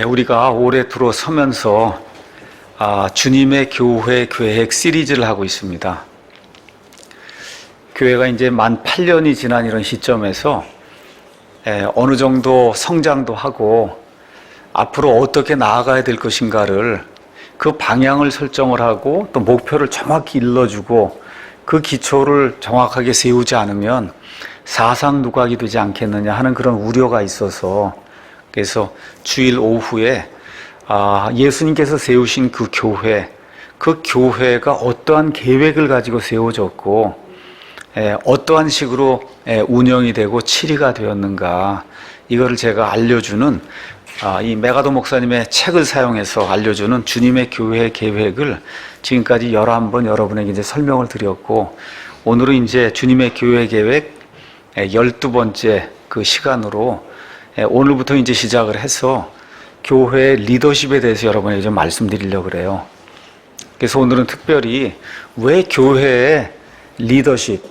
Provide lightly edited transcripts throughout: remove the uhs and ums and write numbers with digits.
우리가 올해 들어서면서 주님의 교회 계획 시리즈를 하고 있습니다. 교회가 이제 만 8년이 지난 이런 시점에서 어느 정도 성장도 하고 앞으로 어떻게 나아가야 될 것인가를 그 방향을 설정을 하고 또 목표를 정확히 일러주고 그 기초를 정확하게 세우지 않으면 사상 누각이 되지 않겠느냐 하는 그런 우려가 있어서, 그래서 주일 오후에 예수님께서 세우신 그 교회가 어떠한 계획을 가지고 세워졌고 어떠한 식으로 운영이 되고 치리가 되었는가, 이거를 제가 알려주는 이 메가도 목사님의 책을 사용해서 알려주는 주님의 교회 계획을 지금까지 11번 여러분에게 이제 설명을 드렸고, 오늘은 이제 주님의 교회 계획 12번째 그 시간으로 오늘부터 이제 시작을 해서 교회 리더십에 대해서 여러분에게 좀 말씀드리려고 그래요. 그래서 오늘은 특별히 왜 교회에 리더십,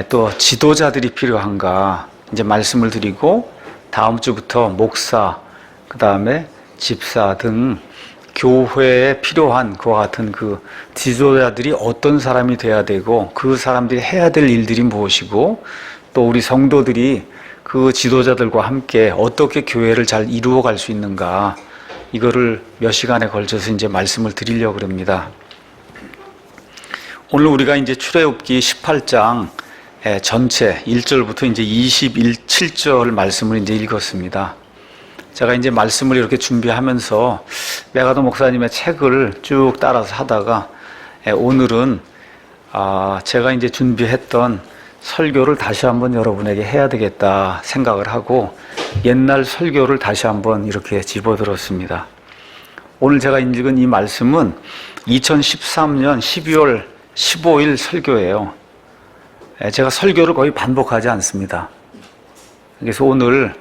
또 지도자들이 필요한가 이제 말씀을 드리고, 다음 주부터 목사, 그 다음에 집사 등 교회에 필요한 그와 같은 그 지도자들이 어떤 사람이 돼야 되고 그 사람들이 해야 될 일들이 무엇이고, 또 우리 성도들이 그 지도자들과 함께 어떻게 교회를 잘 이루어 갈 수 있는가, 이거를 몇 시간에 걸쳐서 이제 말씀을 드리려고 합니다. 오늘 우리가 이제 출애굽기 18장 전체 1절부터 이제 27절 말씀을 이제 읽었습니다. 제가 이제 말씀을 이렇게 준비하면서 메가도 목사님의 책을 쭉 따라서 하다가 오늘은 제가 이제 준비했던 설교를 다시 한번 여러분에게 해야 되겠다 생각을 하고 옛날 설교를 다시 한번 이렇게 집어들었습니다. 오늘 제가 읽은 이 말씀은 2013년 12월 15일 설교예요. 제가 설교를 거의 반복하지 않습니다. 그래서 오늘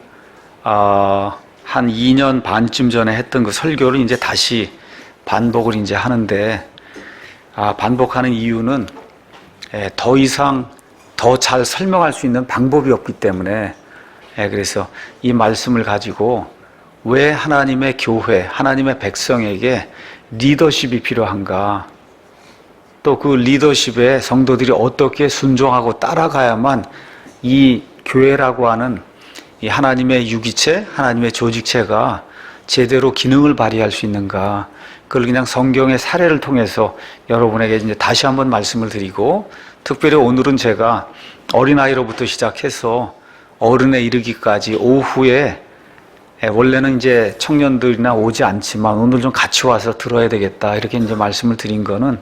한 2년 반쯤 전에 했던 그 설교를 이제 다시 반복을 이제 하는데, 반복하는 이유는 더 이상 더 잘 설명할 수 있는 방법이 없기 때문에, 그래서 이 말씀을 가지고 왜 하나님의 교회, 하나님의 백성에게 리더십이 필요한가, 또 그 리더십에 성도들이 어떻게 순종하고 따라가야만 이 교회라고 하는 이 하나님의 유기체, 하나님의 조직체가 제대로 기능을 발휘할 수 있는가, 그걸 그냥 성경의 사례를 통해서 여러분에게 이제 다시 한번 말씀을 드리고, 특별히 오늘은 제가 어린아이로부터 시작해서 어른에 이르기까지 오후에 원래는 이제 청년들이나 오지 않지만 오늘 좀 같이 와서 들어야 되겠다 이렇게 이제 말씀을 드린 거는,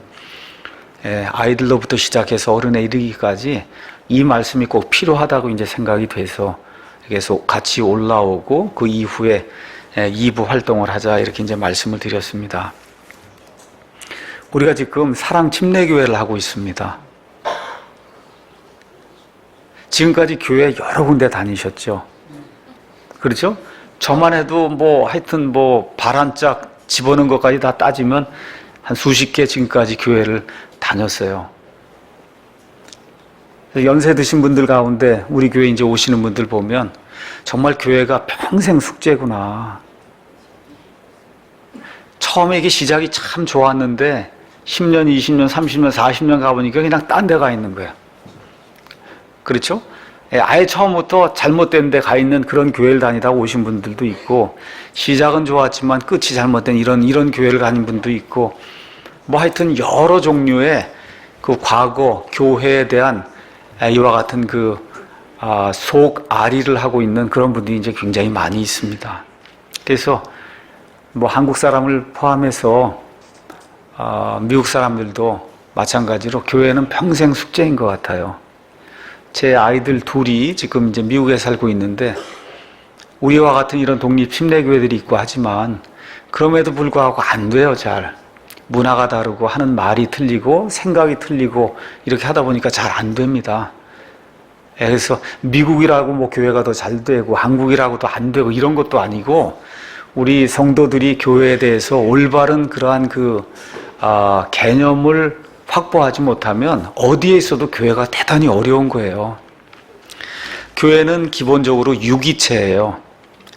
아이들로부터 시작해서 어른에 이르기까지 이 말씀이 꼭 필요하다고 이제 생각이 돼서 그래서 같이 올라오고 그 이후에 2부 활동을 하자 이렇게 이제 말씀을 드렸습니다. 우리가 지금 사랑 침례교회를 하고 있습니다. 지금까지 교회 여러 군데 다니셨죠? 그렇죠? 저만 해도 하여튼 발 한 짝 집어넣은 것까지 다 따지면 한 수십 개 지금까지 교회를 다녔어요. 연세 드신 분들 가운데 우리 교회 이제 오시는 분들 보면 정말 교회가 평생 숙제구나. 처음에 이게 시작이 참 좋았는데 10년, 20년, 30년, 40년 가보니까 그냥 딴 데 가 있는 거야. 그렇죠? 아예 처음부터 잘못된 데 가 있는 그런 교회를 다니다 오신 분들도 있고, 시작은 좋았지만 끝이 잘못된 이런 교회를 가는 분도 있고, 하여튼 여러 종류의 그 과거 교회에 대한 이와 같은 속앓이를 하고 있는 그런 분들이 이제 굉장히 많이 있습니다. 그래서 한국 사람을 포함해서 미국 사람들도 마찬가지로 교회는 평생 숙제인 것 같아요. 제 아이들 둘이 지금 이제 미국에 살고 있는데, 우리와 같은 이런 독립 침례교회들이 있고 하지만 그럼에도 불구하고 안 돼요. 잘 문화가 다르고 하는 말이 틀리고 생각이 틀리고 이렇게 하다 보니까 잘 안 됩니다. 그래서 미국이라고 교회가 더 잘 되고 한국이라고도 안 되고 이런 것도 아니고, 우리 성도들이 교회에 대해서 올바른 그러한 개념을 확보하지 못하면 어디에 있어도 교회가 대단히 어려운 거예요. 교회는 기본적으로 유기체예요.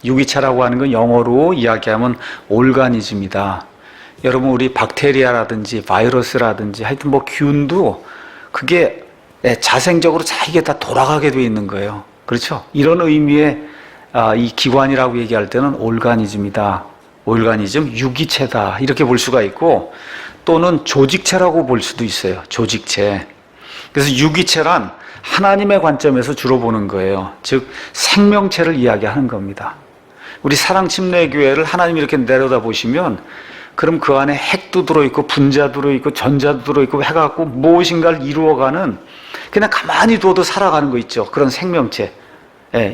유기체라고 하는 건 영어로 이야기하면 올가니즘이다. 여러분, 우리 박테리아라든지 바이러스라든지 하여튼 뭐 균도 그게 자생적으로 자기게 다 돌아가게 돼 있는 거예요. 그렇죠? 이런 의미의 이 기관이라고 얘기할 때는 올가니즘이다. 올가니즘, 유기체다. 이렇게 볼 수가 있고, 또는 조직체라고 볼 수도 있어요. 조직체. 그래서 유기체란 하나님의 관점에서 주로 보는 거예요. 즉 생명체를 이야기하는 겁니다. 우리 사랑침례교회를 하나님이 이렇게 내려다 보시면, 그럼 그 안에 핵도 들어있고 분자도 들어있고 전자도 들어있고 해갖고 무엇인가를 이루어가는, 그냥 가만히 두어도 살아가는 거 있죠. 그런 생명체.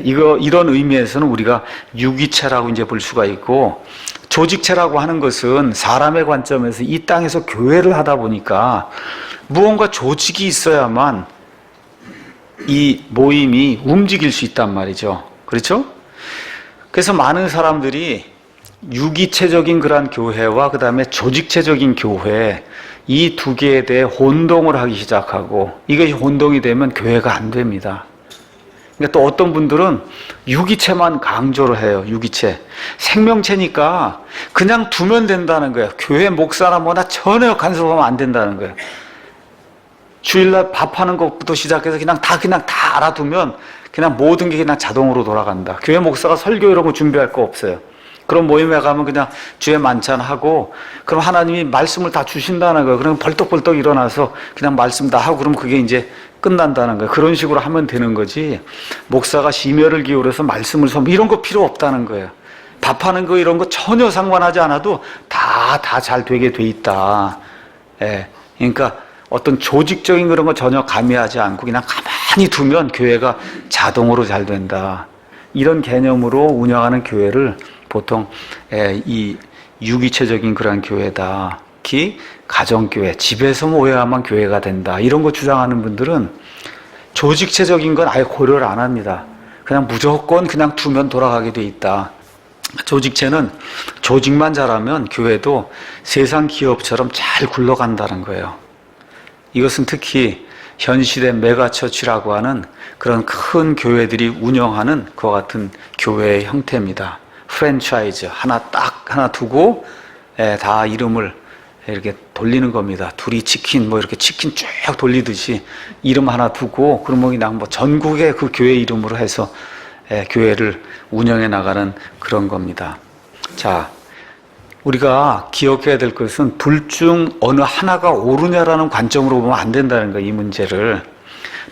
이런 의미에서는 우리가 유기체라고 이제 볼 수가 있고, 조직체라고 하는 것은 사람의 관점에서 이 땅에서 교회를 하다 보니까 무언가 조직이 있어야만 이 모임이 움직일 수 있단 말이죠. 그렇죠? 그래서 많은 사람들이 유기체적인 그러한 교회와 그 다음에 조직체적인 교회, 이 두 개에 대해 혼동을 하기 시작하고, 이것이 혼동이 되면 교회가 안 됩니다. 그러니까 또 어떤 분들은 유기체만 강조를 해요. 유기체. 생명체니까 그냥 두면 된다는 거예요. 교회 목사나 뭐나 전혀 간섭하면 안 된다는 거예요. 주일날 밥하는 것부터 시작해서 그냥 다 알아두면 그냥 모든 게 그냥 자동으로 돌아간다. 교회 목사가 설교 이런 거 준비할 거 없어요. 그런 모임에 가면 그냥 주에 만찬하고, 그럼 하나님이 말씀을 다 주신다는 거예요. 그럼 벌떡벌떡 일어나서 그냥 말씀 다 하고, 그럼 그게 이제 끝난다는 거예요. 그런 식으로 하면 되는 거지, 목사가 심혈을 기울여서 말씀을 이런 거 필요 없다는 거예요. 밥하는 거 이런 거 전혀 상관하지 않아도 다 잘 되게 돼 있다. 그러니까 어떤 조직적인 그런 거 전혀 가미하지 않고 그냥 가만히 두면 교회가 자동으로 잘 된다. 이런 개념으로 운영하는 교회를 보통 이 유기체적인 그런 교회다. 특히 가정교회, 집에서 모여야만 교회가 된다. 이런 거 주장하는 분들은 조직체적인 건 아예 고려를 안 합니다. 그냥 무조건 그냥 두면 돌아가게 돼 있다. 조직체는 조직만 잘하면 교회도 세상 기업처럼 잘 굴러간다는 거예요. 이것은 특히 현실의 메가처치라고 하는 그런 큰 교회들이 운영하는 그와 같은 교회의 형태입니다. 프랜차이즈 하나 두고 다 이름을 이렇게 돌리는 겁니다. 둘이 치킨 이렇게 치킨 쭉 돌리듯이 이름 하나 두고, 그러면 그냥 뭐 전국의 그 교회 이름으로 해서 교회를 운영해 나가는 그런 겁니다. 자, 우리가 기억해야 될 것은 둘 중 어느 하나가 옳으냐라는 관점으로 보면 안 된다는 거예요. 이 문제를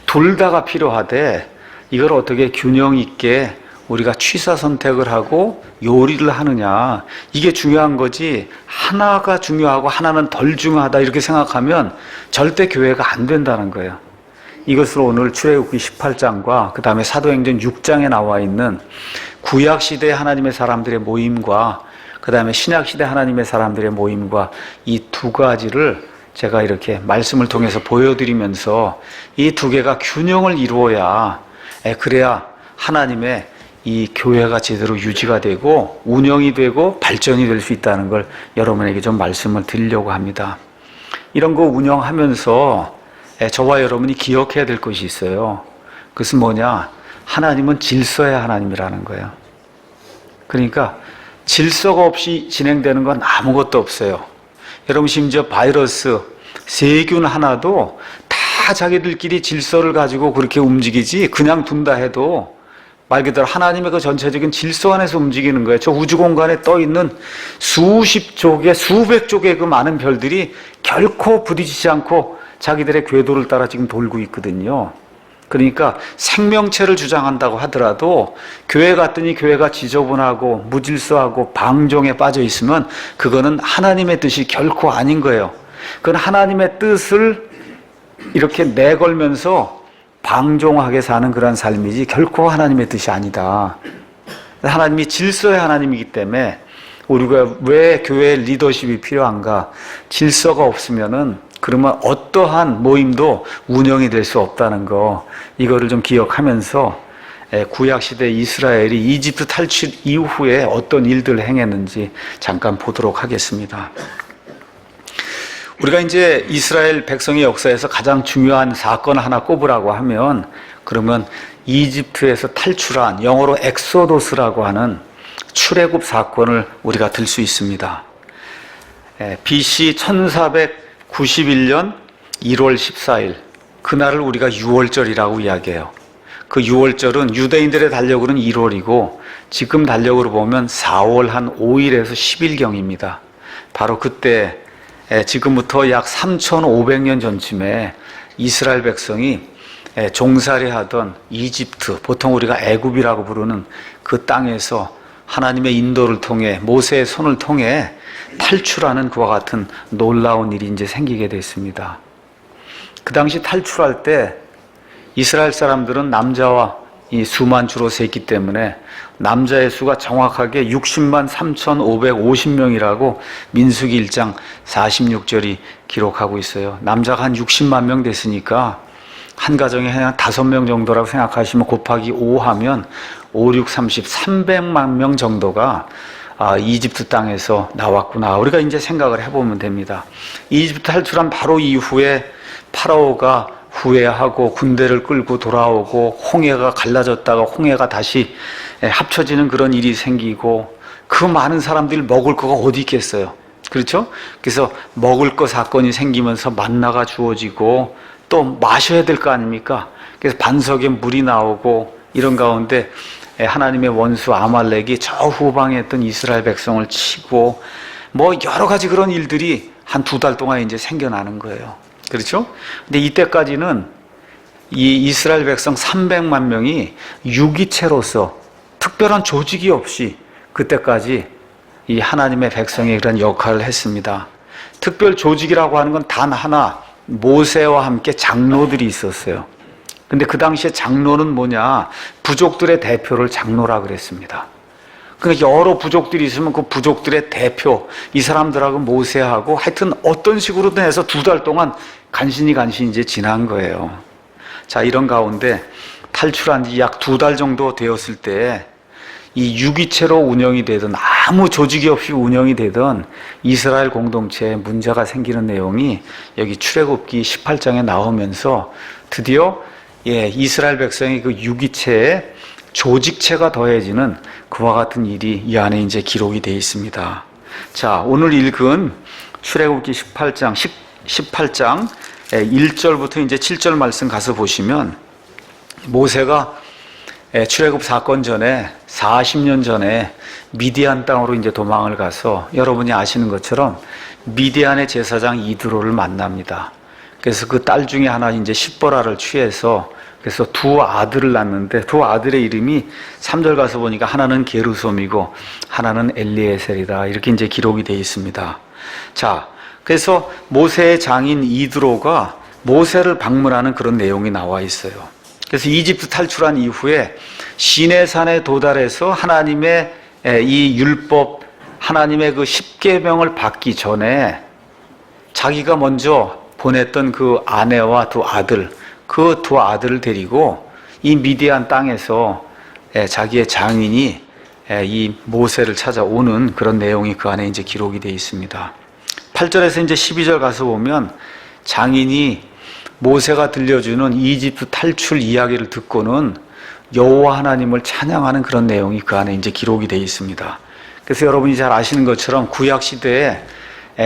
둘 다가 필요하되, 이걸 어떻게 균형 있게 우리가 취사 선택을 하고 요리를 하느냐, 이게 중요한 거지, 하나가 중요하고 하나는 덜 중요하다 이렇게 생각하면 절대 교회가 안 된다는 거예요. 이것을 오늘 출애굽기 18장과 그 다음에 사도행전 6장에 나와 있는 구약시대 하나님의 사람들의 모임과 그 다음에 신약시대 하나님의 사람들의 모임과 이 두 가지를 제가 이렇게 말씀을 통해서 보여드리면서 이 두 개가 균형을 이루어야, 그래야 하나님의 이 교회가 제대로 유지가 되고 운영이 되고 발전이 될 수 있다는 걸 여러분에게 좀 말씀을 드리려고 합니다. 이런 거 운영하면서 저와 여러분이 기억해야 될 것이 있어요. 그것은 뭐냐? 하나님은 질서의 하나님이라는 거예요. 그러니까 질서가 없이 진행되는 건 아무것도 없어요. 여러분, 심지어 바이러스, 세균 하나도 다 자기들끼리 질서를 가지고 그렇게 움직이지, 그냥 둔다 해도 말 그대로 하나님의 그 전체적인 질서 안에서 움직이는 거예요. 저 우주 공간에 떠 있는 수십 족의, 수백 족의 그 많은 별들이 결코 부딪히지 않고 자기들의 궤도를 따라 지금 돌고 있거든요. 그러니까 생명체를 주장한다고 하더라도 교회 갔더니 교회가 지저분하고 무질서하고 방종에 빠져 있으면 그거는 하나님의 뜻이 결코 아닌 거예요. 그건 하나님의 뜻을 이렇게 내걸면서 방종하게 사는 그런 삶이지 결코 하나님의 뜻이 아니다. 하나님이 질서의 하나님이기 때문에 우리가 왜 교회의 리더십이 필요한가? 질서가 없으면은 그러면 어떠한 모임도 운영이 될 수 없다는 거, 이거를 좀 기억하면서 구약시대 이스라엘이 이집트 탈출 이후에 어떤 일들을 행했는지 잠깐 보도록 하겠습니다. 우리가 이제 이스라엘 백성의 역사에서 가장 중요한 사건 하나 꼽으라고 하면, 그러면 이집트에서 탈출한, 영어로 엑소도스라고 하는 출애굽 사건을 우리가 들 수 있습니다. BC 1491년 1월 14일, 그날을 우리가 유월절이라고 이야기해요. 그 유월절은 유대인들의 달력으로는 1월이고 지금 달력으로 보면 4월 한 5일에서 10일경입니다. 바로 그때 지금부터 약 3,500년 전쯤에 이스라엘 백성이 종살이 하던 이집트, 보통 우리가 애굽이라고 부르는 그 땅에서 하나님의 인도를 통해 모세의 손을 통해 탈출하는 그와 같은 놀라운 일이 이제 생기게 됐습니다. 그 당시 탈출할 때 이스라엘 사람들은 남자와 이 수만 주로 셌기 때문에 남자의 수가 정확하게 60만 3,550명이라고 민수기 1장 46절이 기록하고 있어요. 남자가 한 60만 명 됐으니까 한 가정에 그냥 5명 정도라고 생각하시면 곱하기 5 하면 5, 6, 30, 300만 명 정도가 이집트 땅에서 나왔구나. 우리가 이제 생각을 해보면 됩니다. 이집트 탈출한 바로 이후에 파라오가 후회하고 군대를 끌고 돌아오고 홍해가 갈라졌다가 홍해가 다시 합쳐지는 그런 일이 생기고 그 많은 사람들이 먹을 거가 어디 있겠어요. 그렇죠? 그래서 먹을 거 사건이 생기면서 만나가 주어지고 또 마셔야 될 거 아닙니까? 그래서 반석에 물이 나오고 이런 가운데 하나님의 원수 아말렉이 저 후방에 있던 이스라엘 백성을 치고 뭐 여러 가지 그런 일들이 한 2달 동안 이제 생겨나는 거예요. 그렇죠? 근데 이때까지는 이 이스라엘 백성 300만 명이 유기체로서 특별한 조직이 없이 그때까지 이 하나님의 백성의 그런 역할을 했습니다. 특별 조직이라고 하는 건 단 하나, 모세와 함께 장로들이 있었어요. 근데 그 당시에 장로는 뭐냐? 부족들의 대표를 장로라 그랬습니다. 그러니까 여러 부족들이 있으면 그 부족들의 대표, 이 사람들하고 모세하고 하여튼 어떤 식으로든 해서 2달 동안 간신히 이제 지난 거예요. 자, 이런 가운데 탈출한 지 약 2달 정도 되었을 때 이 유기체로 운영이 되던 아무 조직이 없이 운영이 되던 이스라엘 공동체에 문제가 생기는 내용이 여기 출애굽기 18장에 나오면서 드디어 이스라엘 백성의 그 유기체에 조직체가 더해지는 그와 같은 일이 이 안에 이제 기록이 되어 있습니다. 자, 오늘 읽은 출애굽기 18장 1절부터 이제 7절 말씀 가서 보시면 모세가 출애굽 사건 전에 40년 전에 미디안 땅으로 이제 도망을 가서 여러분이 아시는 것처럼 미디안의 제사장 이드로를 만납니다. 그래서 그 딸 중에 하나 이제 십보라를 취해서 그래서 2 아들을 낳는데 2 아들의 이름이 3절 가서 보니까 하나는 게르솜이고 하나는 엘리에셀이다. 이렇게 이제 기록이 되어 있습니다. 자, 그래서 모세의 장인 이드로가 모세를 방문하는 그런 내용이 나와 있어요. 그래서 이집트 탈출한 이후에 시내산에 도달해서 하나님의 이 율법, 하나님의 그 10계명을 받기 전에 자기가 먼저 보냈던 그 아내와 2 아들, 그 2 아들을 데리고 이 미디안 땅에서 자기의 장인이 이 모세를 찾아오는 그런 내용이 그 안에 이제 기록이 되어 있습니다. 8절에서 이제 12절 가서 보면 장인이 모세가 들려주는 이집트 탈출 이야기를 듣고는 여호와 하나님을 찬양하는 그런 내용이 그 안에 이제 기록이 되어 있습니다. 그래서 여러분이 잘 아시는 것처럼 구약 시대에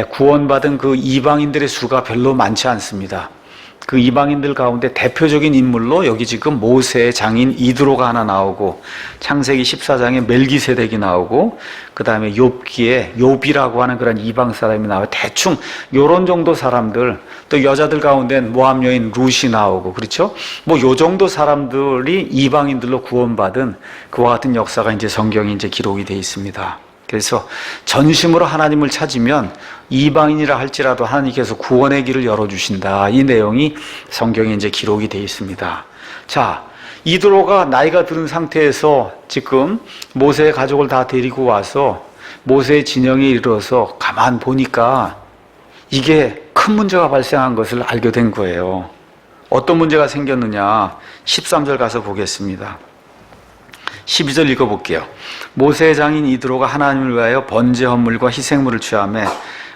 구원받은 그 이방인들의 수가 별로 많지 않습니다. 그 이방인들 가운데 대표적인 인물로 여기 지금 모세의 장인 이드로가 하나 나오고 창세기 14장에 멜기세덱이 나오고 그 다음에 욥기에 욥이라고 하는 그런 이방 사람이 나와요. 대충 요런 정도 사람들, 또 여자들 가운데는 모압 여인 룻이 나오고 그렇죠? 뭐 요 정도 사람들이 이방인들로 구원받은 그와 같은 역사가 이제 성경에 이제 기록이 되어 있습니다. 그래서 전심으로 하나님을 찾으면 이방인이라 할지라도 하나님께서 구원의 길을 열어주신다. 이 내용이 성경에 이제 기록이 되어 있습니다. 자, 이드로가 나이가 들은 상태에서 지금 모세의 가족을 다 데리고 와서 모세의 진영에 이르러서 가만 보니까 이게 큰 문제가 발생한 것을 알게 된 거예요. 어떤 문제가 생겼느냐? 13절 가서 보겠습니다. 12절 읽어볼게요. 모세의 장인 이드로가 하나님을 위하여 번제 헌물과 희생물을 취하매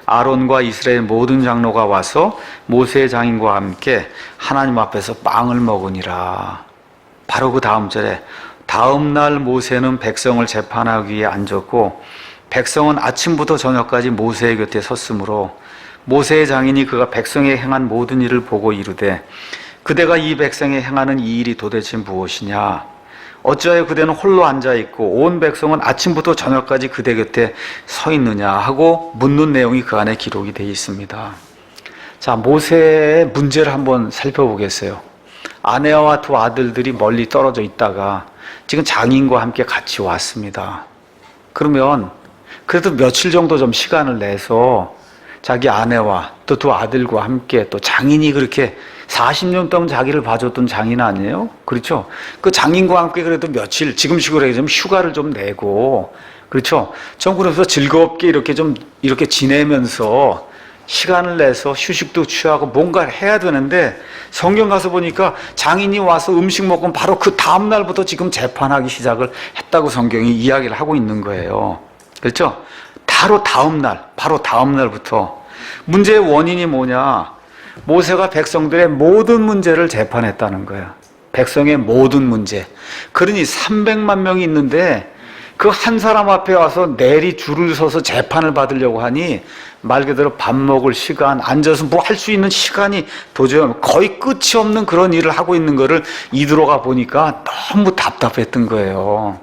아론과 이스라엘 모든 장로가 와서 모세의 장인과 함께 하나님 앞에서 빵을 먹으니라. 바로 그 다음 절에 다음 날 모세는 백성을 재판하기 위해 앉았고 백성은 아침부터 저녁까지 모세의 곁에 섰으므로 모세의 장인이 그가 백성에 행한 모든 일을 보고 이르되 그대가 이 백성에 행하는 이 일이 도대체 무엇이냐? 어찌하여 그대는 홀로 앉아있고 온 백성은 아침부터 저녁까지 그대 곁에 서 있느냐 하고 묻는 내용이 그 안에 기록이 되어 있습니다. 자, 모세의 문제를 한번 살펴보겠어요. 아내와 두 아들들이 멀리 떨어져 있다가 지금 장인과 함께 같이 왔습니다. 그러면 그래도 며칠 정도 좀 시간을 내서 자기 아내와 또 두 아들과 함께 또 장인이 그렇게 40년 동안 자기를 봐줬던 장인 아니에요? 그렇죠? 그 장인과 함께 그래도 며칠, 지금식으로 얘기하면 휴가를 좀 내고, 그렇죠? 좀 그러면서 즐겁게 이렇게 지내면서 시간을 내서 휴식도 취하고 뭔가를 해야 되는데 성경 가서 보니까 장인이 와서 음식 먹고 바로 그 다음날부터 지금 재판하기 시작을 했다고 성경이 이야기를 하고 있는 거예요. 그렇죠? 바로 다음날부터. 문제의 원인이 뭐냐? 모세가 백성들의 모든 문제를 재판했다는 거야. 백성의 모든 문제. 그러니 300만 명이 있는데 그 한 사람 앞에 와서 내리 줄을 서서 재판을 받으려고 하니 말 그대로 밥 먹을 시간, 앉아서 뭐 할 수 있는 시간이 도저히 거의 끝이 없는 그런 일을 하고 있는 거를 이드로가 보니까 너무 답답했던 거예요.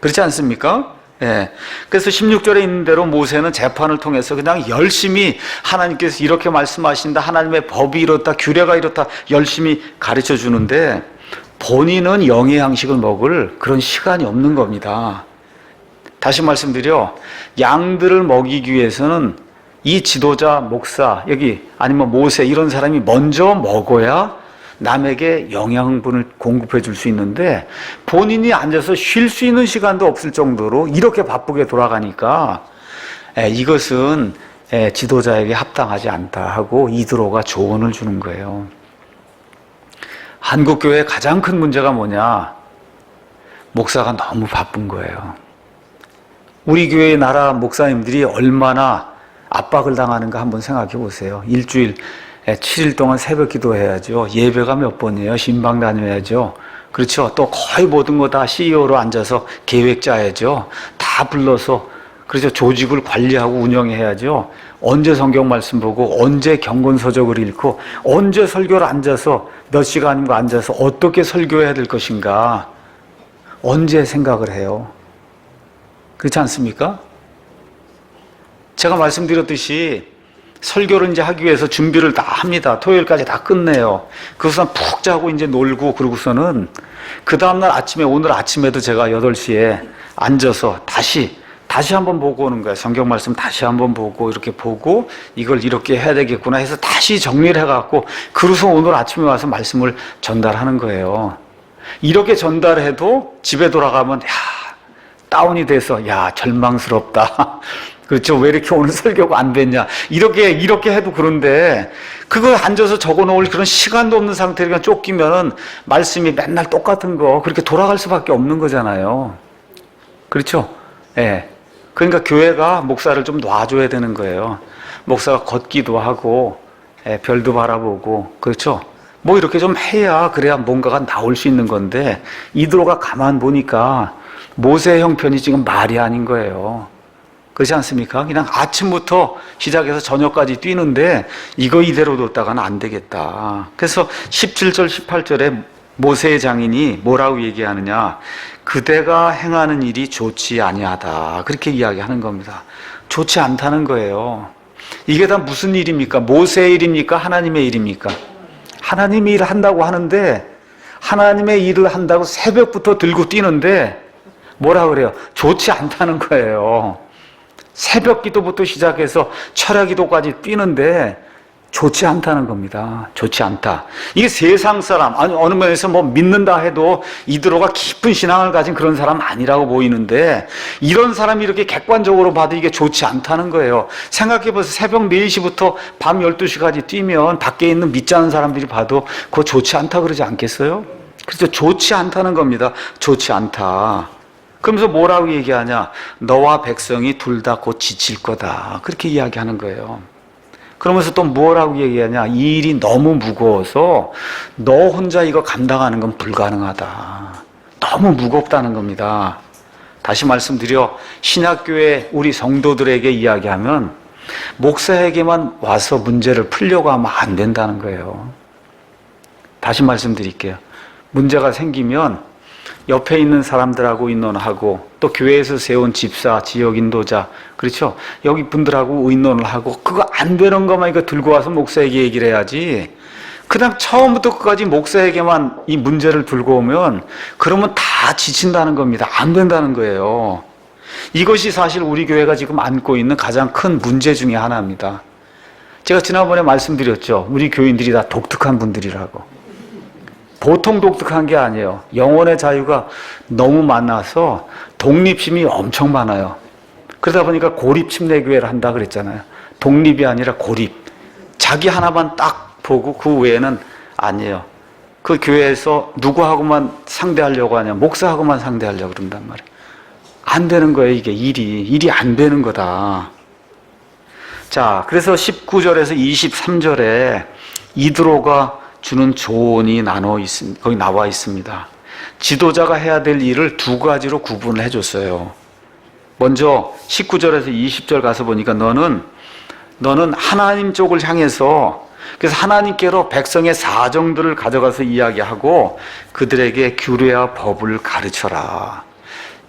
그렇지 않습니까? 예. 그래서 16절에 있는 대로 모세는 재판을 통해서 그냥 열심히 하나님께서 이렇게 말씀하신다, 하나님의 법이 이렇다, 규례가 이렇다 열심히 가르쳐 주는데 본인은 영의 양식을 먹을 그런 시간이 없는 겁니다. 다시 말씀드려, 양들을 먹이기 위해서는 이 지도자, 목사, 여기 아니면 모세 이런 사람이 먼저 먹어야 남에게 영양분을 공급해 줄 수 있는데 본인이 앉아서 쉴 수 있는 시간도 없을 정도로 이렇게 바쁘게 돌아가니까 이것은 지도자에게 합당하지 않다 하고 이드로가 조언을 주는 거예요. 한국교회의 가장 큰 문제가 뭐냐? 목사가 너무 바쁜 거예요. 우리 교회의 나라 목사님들이 얼마나 압박을 당하는가 한번 생각해 보세요. 일주일 7일 동안 새벽 기도해야죠. 예배가 몇 번이에요. 신방 다녀야죠. 그렇죠. 또 거의 모든 거 다 CEO로 앉아서 계획 짜야죠. 다 불러서 그렇죠. 조직을 관리하고 운영해야죠. 언제 성경 말씀 보고 언제 경건서적을 읽고 언제 설교를 앉아서 몇 시간인가 앉아서 어떻게 설교해야 될 것인가 언제 생각을 해요. 그렇지 않습니까? 제가 말씀드렸듯이 설교를 이제 하기 위해서 준비를 다 합니다. 토요일까지 다 끝내요. 그래서 푹 자고 이제 놀고 그러고서는 그 다음날 아침에, 오늘 아침에도 제가 8시에 앉아서 다시 한번 보고 오는 거예요. 성경 말씀 다시 한번 보고 이렇게 보고 이걸 이렇게 해야 되겠구나 해서 다시 정리를 해갖고 그래서 오늘 아침에 와서 말씀을 전달하는 거예요. 이렇게 전달해도 집에 돌아가면 다운이 돼서 절망스럽다. 그렇죠. 왜 이렇게 오늘 설교가 안 됐냐. 이렇게 해도 그런데 그걸 앉아서 적어 놓을 그런 시간도 없는 상태로 그냥 쫓기면은 말씀이 맨날 똑같은 거 그렇게 돌아갈 수밖에 없는 거잖아요. 그렇죠. 예. 그러니까 교회가 목사를 좀 놔줘야 되는 거예요. 목사가 걷기도 하고, 별도 바라보고, 그렇죠. 뭐 이렇게 좀 해야 그래야 뭔가가 나올 수 있는 건데 이드로가 가만 보니까 모세의 형편이 지금 말이 아닌 거예요. 그렇지 않습니까? 그냥 아침부터 시작해서 저녁까지 뛰는데 이거 이대로 뒀다가는 안 되겠다. 그래서 17절, 18절에 모세의 장인이 뭐라고 얘기하느냐? 그대가 행하는 일이 좋지 아니하다. 그렇게 이야기하는 겁니다. 좋지 않다는 거예요. 이게 다 무슨 일입니까? 모세의 일입니까? 하나님의 일입니까? 하나님의 일을 한다고 하는데 하나님의 일을 한다고 새벽부터 들고 뛰는데 뭐라 그래요? 좋지 않다는 거예요. 새벽 기도부터 시작해서 철야 기도까지 뛰는데 좋지 않다는 겁니다. 좋지 않다. 이게 세상 사람, 아니 어느 면에서 뭐 믿는다 해도 이드로가 깊은 신앙을 가진 그런 사람 아니라고 보이는데 이런 사람이 이렇게 객관적으로 봐도 이게 좋지 않다는 거예요. 생각해보세요. 새벽 4시부터 밤 12시까지 뛰면 밖에 있는 믿지 않은 사람들이 봐도 그거 좋지 않다 그러지 않겠어요? 그래서 좋지 않다는 겁니다. 좋지 않다. 그러면서 뭐라고 얘기하냐? 너와 백성이 둘 다 곧 지칠 거다. 그렇게 이야기하는 거예요. 그러면서 또 뭐라고 얘기하냐? 이 일이 너무 무거워서 너 혼자 이거 감당하는 건 불가능하다. 너무 무겁다는 겁니다. 다시 말씀드려 신약교회 우리 성도들에게 이야기하면 목사에게만 와서 문제를 풀려고 하면 안 된다는 거예요. 다시 말씀드릴게요. 문제가 생기면 옆에 있는 사람들하고 의논하고 또 교회에서 세운 집사, 지역 인도자, 그렇죠? 여기 분들하고 의논을 하고 그거 안 되는 것만 이거 들고 와서 목사에게 얘기를 해야지. 그냥 처음부터 끝까지 목사에게만 이 문제를 들고 오면 그러면 다 지친다는 겁니다. 안 된다는 거예요. 이것이 사실 우리 교회가 지금 안고 있는 가장 큰 문제 중에 하나입니다. 제가 지난번에 말씀드렸죠. 우리 교인들이 다 독특한 분들이라고. 보통 독특한 게 아니에요. 영혼의 자유가 너무 많아서 독립심이 엄청 많아요. 그러다 보니까 고립 침례교회를 한다 그랬잖아요. 독립이 아니라 고립. 자기 하나만 딱 보고 그 외에는 아니에요. 그 교회에서 누구하고만 상대하려고 하냐, 목사하고만 상대하려고 그런단 말이에요. 안 되는 거예요. 이게 일이 안 되는 거다. 자, 그래서 19절에서 23절에 이드로가 주는 조언이 거기 나와 있습니다. 지도자가 해야 될 일을 두 가지로 구분을 해줬어요. 먼저 19절에서 20절 가서 보니까 너는 하나님 쪽을 향해서 그래서 하나님께로 백성의 사정들을 가져가서 이야기하고 그들에게 규례와 법을 가르쳐라.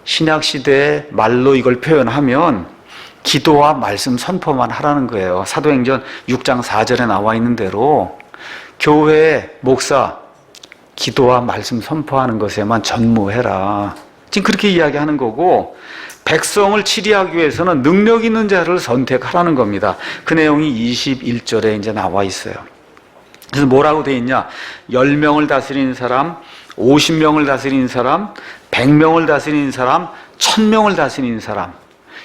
신약시대의 말로 이걸 표현하면 기도와 말씀 선포만 하라는 거예요. 사도행전 6장 4절에 나와 있는 대로 교회 목사 기도와 말씀 선포하는 것에만 전무해라. 지금 그렇게 이야기하는 거고 백성을 치리하기 위해서는 능력 있는 자를 선택하라는 겁니다. 그 내용이 21절에 이제 나와 있어요. 그래서 뭐라고 돼 있냐? 10명을 다스리는 사람, 50명을 다스리는 사람, 100명을 다스리는 사람, 1000명을 다스리는 사람.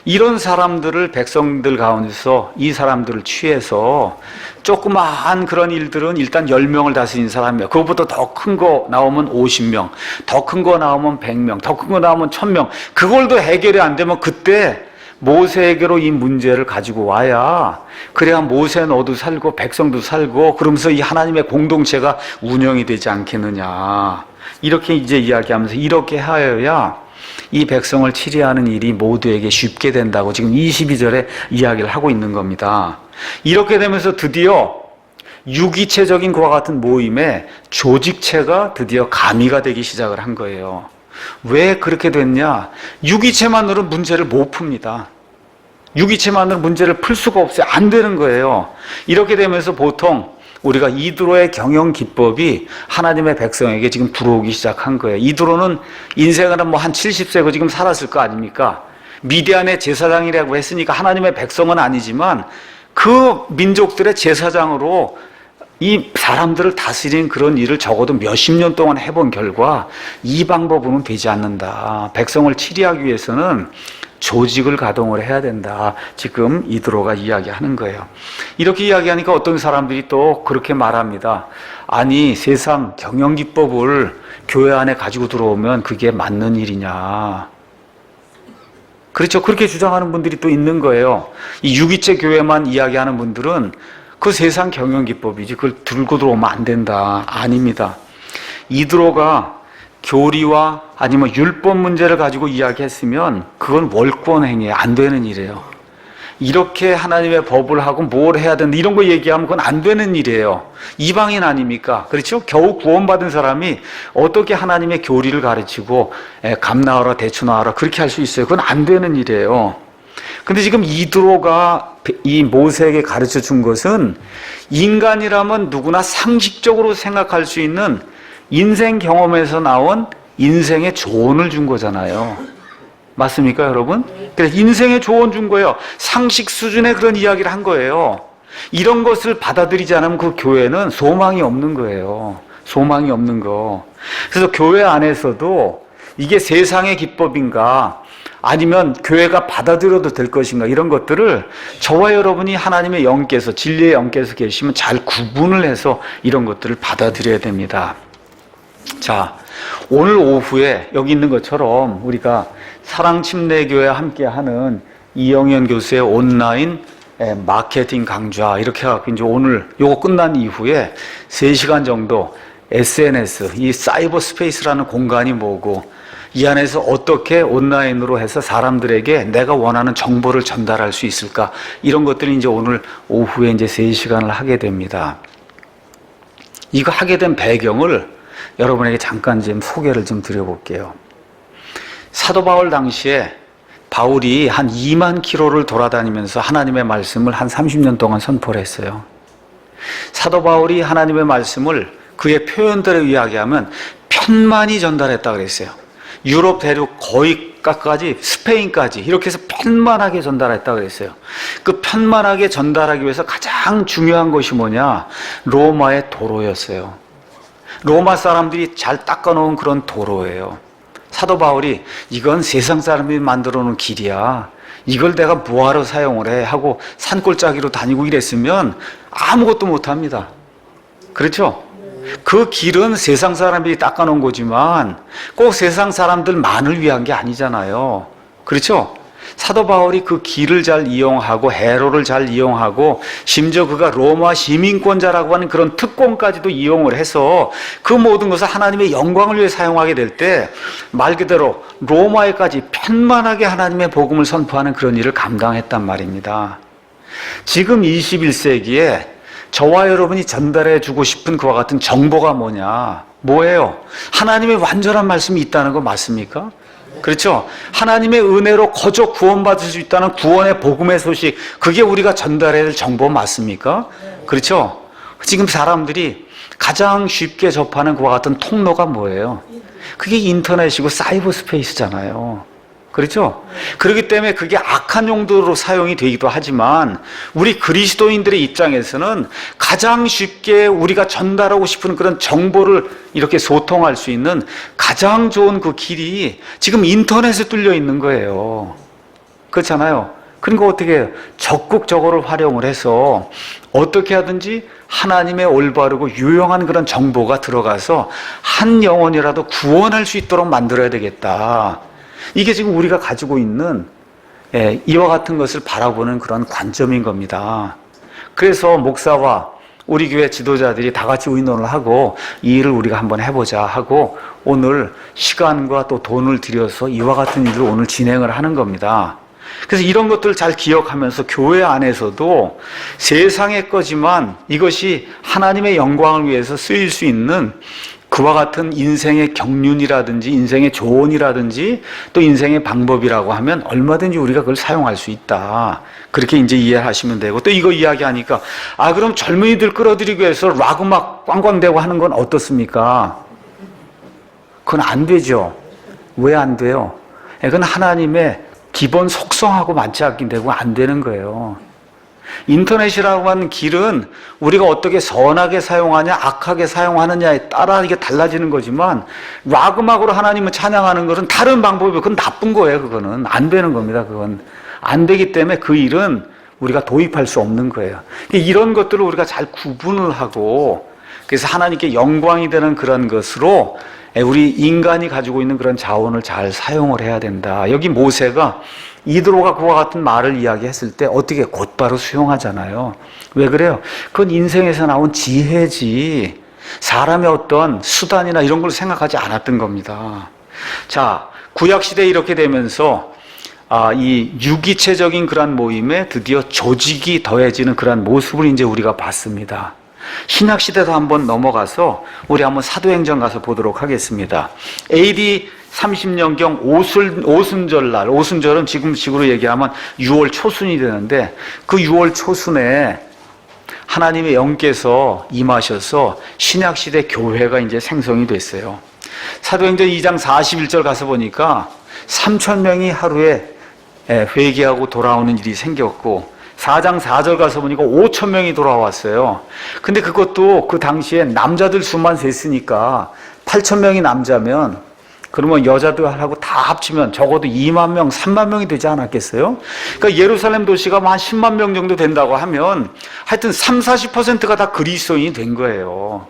이런 사람들을 백성들 가운데서 이 사람들을 취해서 조그마한 그런 일들은 일단 10명을 다스리는 사람이에요. 그것보다 더 큰 거 나오면 50명, 더 큰 거 나오면 100명, 더 큰 거 나오면 1000명. 그걸도 해결이 안 되면 그때 모세에게로 이 문제를 가지고 와야 그래야 모세 너도 살고 백성도 살고 그러면서 이 하나님의 공동체가 운영이 되지 않겠느냐. 이렇게 이제 이야기하면서 이렇게 하여야 이 백성을 치리하는 일이 모두에게 쉽게 된다고 지금 22절에 이야기를 하고 있는 겁니다. 이렇게 되면서 드디어 유기체적인 그와 같은 모임에 조직체가 드디어 가미가 되기 시작을 한 거예요. 왜 그렇게 됐냐? 유기체만으로 문제를 못 풉니다. 유기체만으로 문제를 풀 수가 없어요. 안 되는 거예요. 이렇게 되면서 보통 우리가 이드로의 경영 기법이 하나님의 백성에게 지금 들어오기 시작한 거예요. 이드로는 인생을 한 70세고 지금 살았을 거 아닙니까? 미디안의 제사장이라고 했으니까 하나님의 백성은 아니지만 그 민족들의 제사장으로 이 사람들을 다스리는 그런 일을 적어도 몇십 년 동안 해본 결과 이 방법으로는 되지 않는다. 백성을 치리하기 위해서는 조직을 가동을 해야 된다. 지금 이드로가 이야기하는 거예요. 이렇게 이야기하니까 어떤 사람들이 또 그렇게 말합니다. 아니, 세상 경영기법을 교회 안에 가지고 들어오면 그게 맞는 일이냐. 그렇죠. 그렇게 주장하는 분들이 또 있는 거예요. 이 유기체 교회만 이야기하는 분들은 그 세상 경영기법이지 그걸 들고 들어오면 안 된다. 아닙니다. 이드로가 교리와 아니면 율법 문제를 가지고 이야기했으면 그건 월권행위에 안 되는 일이에요. 이렇게 하나님의 법을 하고 뭘 해야 된다 이런 거 얘기하면 그건 안 되는 일이에요. 이방인 아닙니까? 그렇죠? 겨우 구원받은 사람이 어떻게 하나님의 교리를 가르치고 감 나와라 대추 나와라 그렇게 할 수 있어요? 그건 안 되는 일이에요. 근데 지금 이드로가 이 모세에게 가르쳐 준 것은 인간이라면 누구나 상식적으로 생각할 수 있는 인생 경험에서 나온 인생의 조언을 준 거잖아요. 맞습니까, 여러분? 그래서 인생의 조언 준 거예요. 상식 수준의 그런 이야기를 한 거예요. 이런 것을 받아들이지 않으면 그 교회는 소망이 없는 거예요. 소망이 없는 거. 그래서 교회 안에서도 이게 세상의 기법인가 아니면 교회가 받아들여도 될 것인가 이런 것들을 저와 여러분이 하나님의 영께서 진리의 영께서 계시면 잘 구분을 해서 이런 것들을 받아들여야 됩니다. 자, 오늘 오후에 여기 있는 것처럼 우리가 사랑침례교회와 함께하는 이영현 교수의 온라인 마케팅 강좌 이렇게 해갖고 이제 오늘 요거 끝난 이후에 3시간 정도 SNS 이 사이버 스페이스라는 공간이 뭐고 이 안에서 어떻게 온라인으로 해서 사람들에게 내가 원하는 정보를 전달할 수 있을까? 이런 것들이 이제 오늘 오후에 이제 3시간을 하게 됩니다. 이거 하게 된 배경을 여러분에게 잠깐 좀 소개를 좀 드려볼게요. 사도 바울 당시에 바울이 한 2만 킬로를 돌아다니면서 하나님의 말씀을 한 30년 동안 선포를 했어요. 사도 바울이 하나님의 말씀을 그의 표현대로 이야기하면 편만히 전달했다 그랬어요. 유럽 대륙 거의까지 스페인까지 이렇게 해서 편만하게 전달했다 그랬어요. 그 편만하게 전달하기 위해서 가장 중요한 것이 뭐냐? 로마의 도로였어요. 로마 사람들이 잘 닦아놓은 그런 도로예요. 사도 바울이 이건 세상 사람들이 만들어 놓은 길이야, 이걸 내가 뭐하러 사용을 해 하고 산골짜기로 다니고 이랬으면 아무것도 못합니다. 그렇죠? 그 길은 세상 사람들이 닦아놓은 거지만 꼭 세상 사람들만을 위한 게 아니잖아요. 그렇죠? 사도 바울이 그 길을 잘 이용하고 해로를 잘 이용하고 심지어 그가 로마 시민권자라고 하는 그런 특권까지도 이용을 해서 그 모든 것을 하나님의 영광을 위해 사용하게 될 때 말 그대로 로마에까지 편만하게 하나님의 복음을 선포하는 그런 일을 감당했단 말입니다. 지금 21세기에 저와 여러분이 전달해 주고 싶은 그와 같은 정보가 뭐냐? 뭐예요? 하나님의 완전한 말씀이 있다는 거 맞습니까? 그렇죠? 하나님의 은혜로 거저 구원받을 수 있다는 구원의 복음의 소식, 그게 우리가 전달해야 될 정보 맞습니까? 그렇죠? 지금 사람들이 가장 쉽게 접하는 그와 같은 통로가 뭐예요? 그게 인터넷이고 사이버 스페이스잖아요. 그렇죠? 그렇기 때문에 그게 악한 용도로 사용이 되기도 하지만 우리 그리스도인들의 입장에서는 가장 쉽게 우리가 전달하고 싶은 그런 정보를 이렇게 소통할 수 있는 가장 좋은 그 길이 지금 인터넷에 뚫려 있는 거예요. 그렇잖아요. 그러니까 어떻게 해요? 적극적으로 활용을 해서 어떻게 하든지 하나님의 올바르고 유용한 그런 정보가 들어가서 한 영혼이라도 구원할 수 있도록 만들어야 되겠다. 이게 지금 우리가 가지고 있는 이와 같은 것을 바라보는 그런 관점인 겁니다. 그래서 목사와 우리 교회 지도자들이 다 같이 의논을 하고 이 일을 우리가 한번 해보자 하고 오늘 시간과 또 돈을 들여서 이와 같은 일을 오늘 진행을 하는 겁니다. 그래서 이런 것들을 잘 기억하면서 교회 안에서도 세상의 거지만 이것이 하나님의 영광을 위해서 쓰일 수 있는 그와 같은 인생의 경륜이라든지 인생의 조언이라든지 또 인생의 방법이라고 하면 얼마든지 우리가 그걸 사용할 수 있다. 그렇게 이제 이해하시면 되고, 또 이거 이야기하니까 그럼 젊은이들 끌어들이기 위해서 락 음악 꽝꽝대고 하는 건 어떻습니까? 그건 안 되죠. 왜 안 돼요? 그건 하나님의 기본 속성하고 맞지 않게 되고 안 되는 거예요. 인터넷이라고 하는 길은 우리가 어떻게 선하게 사용하냐 악하게 사용하느냐에 따라 이게 달라지는 거지만 락 음악으로 하나님을 찬양하는 것은 다른 방법이고 그건 나쁜 거예요. 그거는 안 되는 겁니다. 그건 안 되기 때문에 그 일은 우리가 도입할 수 없는 거예요. 이런 것들을 우리가 잘 구분을 하고 그래서 하나님께 영광이 되는 그런 것으로 우리 인간이 가지고 있는 그런 자원을 잘 사용을 해야 된다. 여기 모세가 이드로가 그와 같은 말을 이야기했을 때 어떻게 곧바로 수용하잖아요. 왜 그래요? 그건 인생에서 나온 지혜지 사람의 어떤 수단이나 이런 걸 생각하지 않았던 겁니다. 자, 구약시대에 이렇게 되면서 이 유기체적인 그런 모임에 드디어 조직이 더해지는 그런 모습을 이제 우리가 봤습니다. 신약시대도 한번 넘어가서 우리 한번 사도행전 가서 보도록 하겠습니다. AD 30년경 오순절날, 오순절은 지금식으로 얘기하면 6월 초순이 되는데 그 6월 초순에 하나님의 영께서 임하셔서 신약시대 교회가 이제 생성이 됐어요. 사도행전 2장 41절 가서 보니까 3,000명이 하루에 회개하고 돌아오는 일이 생겼고 4장 4절 가서 보니까 5,000명이 돌아왔어요. 근데 그것도 그 당시에 남자들 수만 셌으니까 8,000명이 남자면 그러면 여자들하고 다 합치면 적어도 2만 명, 3만 명이 되지 않았겠어요? 그러니까 예루살렘 도시가 한 10만 명 정도 된다고 하면 하여튼 30-40%가 다 그리스도인이 된 거예요.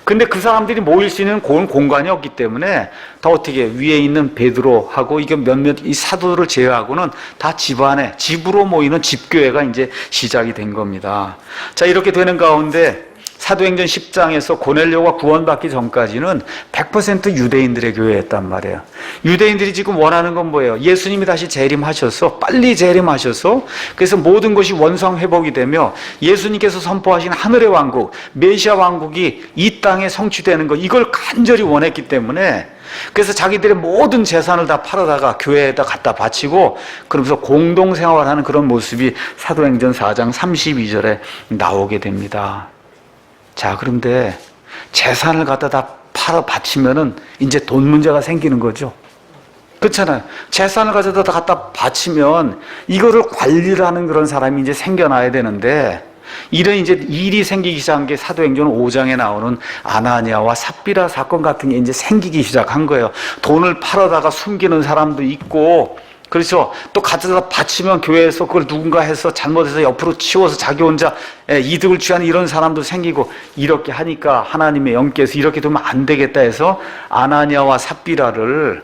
근데 그 사람들이 모일 수 있는 공간이 없기 때문에 다 어떻게 위에 있는 베드로하고 이게 몇몇 이 사도들을 제외하고는 다 집으로 모이는 집교회가 이제 시작이 된 겁니다. 자, 이렇게 되는 가운데 사도행전 10장에서 고넬료가 구원받기 전까지는 100% 유대인들의 교회였단 말이에요. 유대인들이 지금 원하는 건 뭐예요? 예수님이 다시 재림하셔서 빨리 재림하셔서 그래서 모든 것이 원상 회복이 되며 예수님께서 선포하신 하늘의 왕국, 메시아 왕국이 이 땅에 성취되는 것, 이걸 간절히 원했기 때문에 그래서 자기들의 모든 재산을 다 팔아다가 교회에다 갖다 바치고 그러면서 공동생활하는 그런 모습이 사도행전 4장 32절에 나오게 됩니다. 자, 그런데 재산을 갖다 다 팔아 바치면은 이제 돈 문제가 생기는 거죠. 그렇잖아요. 재산을 가져다 갖다 바치면 이거를 관리를 하는 그런 사람이 이제 생겨나야 되는데 이런 이제 일이 생기기 시작한 게 사도행전 5장에 나오는 아나니아와 삽비라 사건 같은 게 이제 생기기 시작한 거예요. 돈을 팔아다가 숨기는 사람도 있고, 그렇죠. 또 가져다 바치면 교회에서 그걸 누군가 해서 잘못해서 옆으로 치워서 자기 혼자 이득을 취하는 이런 사람도 생기고, 이렇게 하니까 하나님의 영께서 이렇게 되면 안 되겠다 해서 아나니아와 삽비라를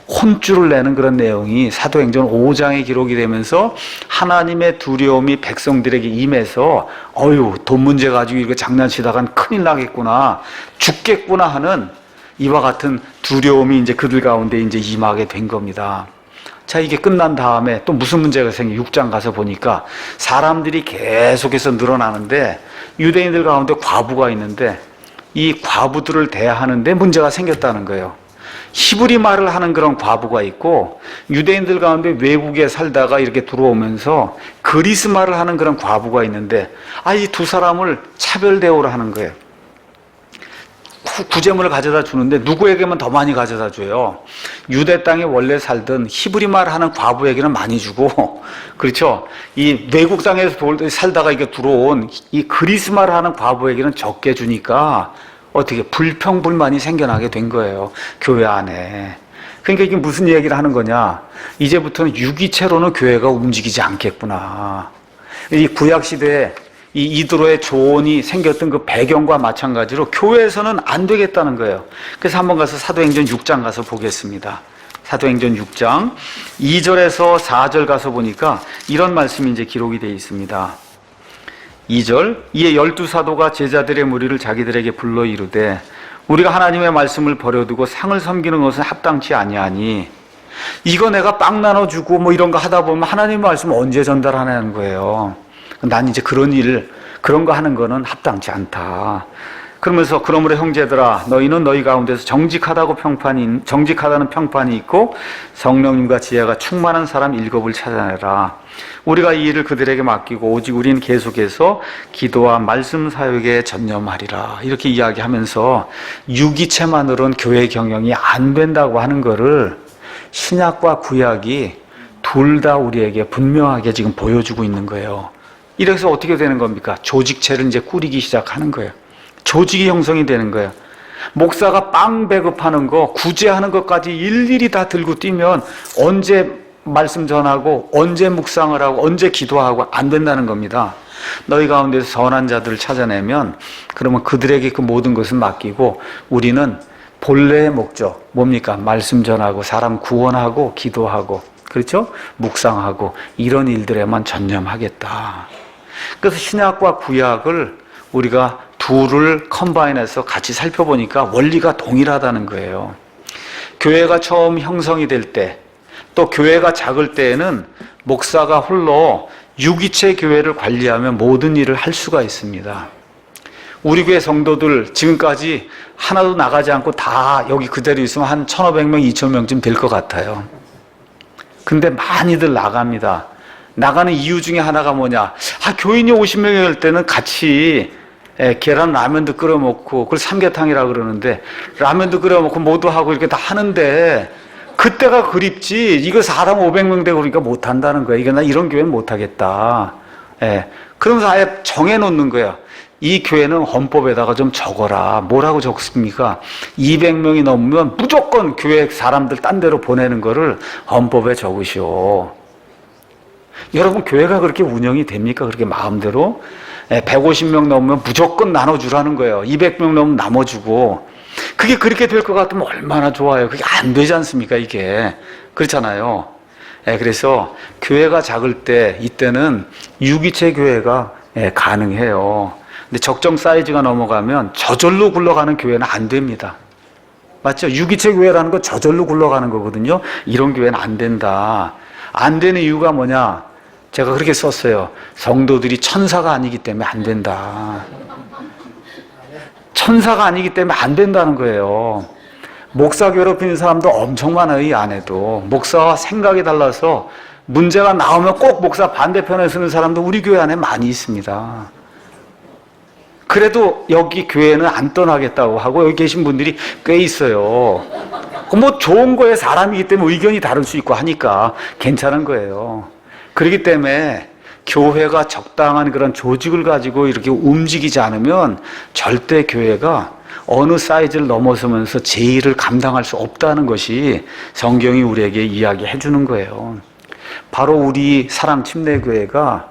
혼쭐을 내는 그런 내용이 사도행전 5장에 기록이 되면서 하나님의 두려움이 백성들에게 임해서 돈 문제 가지고 이거 장난치다간 큰일 나겠구나, 죽겠구나 하는 이와 같은 두려움이 이제 그들 가운데 이제 임하게 된 겁니다. 자, 이게 끝난 다음에 또 무슨 문제가 생겨? 6장 가서 보니까 사람들이 계속해서 늘어나는데 유대인들 가운데 과부가 있는데 이 과부들을 대하는데 문제가 생겼다는 거예요. 히브리 말을 하는 그런 과부가 있고 유대인들 가운데 외국에 살다가 이렇게 들어오면서 그리스 말을 하는 그런 과부가 있는데 이 두 사람을 차별 대우를 하는 거예요. 구제물을 가져다 주는데 누구에게만 더 많이 가져다 줘요? 유대 땅에 원래 살던 히브리 말 하는 과부에게는 많이 주고, 그렇죠? 이 외국 땅에서 살다가 이게 들어온 이 그리스 말 하는 과부에게는 적게 주니까 어떻게 불평불만이 생겨나게 된 거예요, 교회 안에. 그러니까 이게 무슨 얘기를 하는 거냐? 이제부터는 유기체로는 교회가 움직이지 않겠구나. 이 구약 시대에 이 이드로의 조언이 생겼던 그 배경과 마찬가지로 교회에서는 안 되겠다는 거예요. 그래서 한번 가서 사도행전 6장 가서 보겠습니다. 사도행전 6장 2절에서 4절 가서 보니까 이런 말씀이 이제 기록이 되어 있습니다. 2절, 이에 12사도가 제자들의 무리를 자기들에게 불러 이르되 우리가 하나님의 말씀을 버려두고 상을 섬기는 것은 합당치 아니하니, 이거 내가 빵 나눠주고 뭐 이런 거 하다 보면 하나님의 말씀을 언제 전달하냐는 거예요. 난 이제 그런 거 하는 거는 합당치 않다. 그러면서 그러므로 형제들아, 너희는 너희 가운데서 정직하다는 평판이 있고 성령님과 지혜가 충만한 사람 7을 찾아내라. 우리가 이 일을 그들에게 맡기고 오직 우리는 계속해서 기도와 말씀 사역에 전념하리라. 이렇게 이야기하면서 유기체만으로는 교회 경영이 안 된다고 하는 거를 신약과 구약이 둘 다 우리에게 분명하게 지금 보여주고 있는 거예요. 이래서 어떻게 되는 겁니까? 조직체를 이제 꾸리기 시작하는 거예요. 조직이 형성이 되는 거예요. 목사가 빵 배급하는 거, 구제하는 것까지 일일이 다 들고 뛰면 언제 말씀 전하고 언제 묵상을 하고 언제 기도하고 안 된다는 겁니다. 너희 가운데서 선한 자들을 찾아내면 그러면 그들에게 그 모든 것을 맡기고 우리는 본래의 목적 뭡니까? 말씀 전하고 사람 구원하고 기도하고, 그렇죠? 묵상하고 이런 일들에만 전념하겠다. 그래서 신약과 구약을 우리가 둘을 컴바인해서 같이 살펴보니까 원리가 동일하다는 거예요. 교회가 처음 형성이 될 때, 또 교회가 작을 때에는 목사가 홀로 유기체 교회를 관리하면 모든 일을 할 수가 있습니다. 우리 교회 성도들 지금까지 하나도 나가지 않고 다 여기 그대로 있으면 한 1,500명, 2,000명쯤 될 것 같아요. 근데 많이들 나갑니다. 나가는 이유 중에 하나가 뭐냐? 교인이 50명이 될 때는 같이 계란 라면도 끓여 먹고, 그걸 삼계탕이라 그러는데 라면도 끓여 먹고 뭐도 하고 이렇게 다 하는데 그때가 그립지, 이거 사람 500명 되고 그러니까 못 한다는 거야. 이게 나 이런 교회는 못 하겠다. 그러면서 아예 정해 놓는 거야. 이 교회는 헌법에다가 좀 적어라. 뭐라고 적습니까? 200명이 넘으면 무조건 교회 사람들 딴 데로 보내는 거를 헌법에 적으시오. 여러분, 교회가 그렇게 운영이 됩니까? 그렇게 마음대로? 150명 넘으면 무조건 나눠주라는 거예요. 200명 넘으면 나눠주고. 그게 그렇게 될 것 같으면 얼마나 좋아요. 그게 안 되지 않습니까, 이게. 그렇잖아요. 그래서 교회가 작을 때, 이때는 유기체 교회가 가능해요. 근데 적정 사이즈가 넘어가면 저절로 굴러가는 교회는 안 됩니다. 맞죠? 유기체 교회라는 건 저절로 굴러가는 거거든요. 이런 교회는 안 된다. 안 되는 이유가 뭐냐? 제가 그렇게 썼어요. 성도들이 천사가 아니기 때문에 안 된다. 천사가 아니기 때문에 안 된다는 거예요. 목사 괴롭히는 사람도 엄청 많아요, 이 안에도. 목사와 생각이 달라서 문제가 나오면 꼭 목사 반대편에 서는 사람도 우리 교회 안에 많이 있습니다. 그래도 여기 교회는 안 떠나겠다고 하고 여기 계신 분들이 꽤 있어요. 뭐 좋은 거에 사람이기 때문에 의견이 다를 수 있고 하니까 괜찮은 거예요. 그렇기 때문에 교회가 적당한 그런 조직을 가지고 이렇게 움직이지 않으면 절대 교회가 어느 사이즈를 넘어서면서 제의를 감당할 수 없다는 것이 성경이 우리에게 이야기해 주는 거예요. 바로 우리 사랑 침례교회가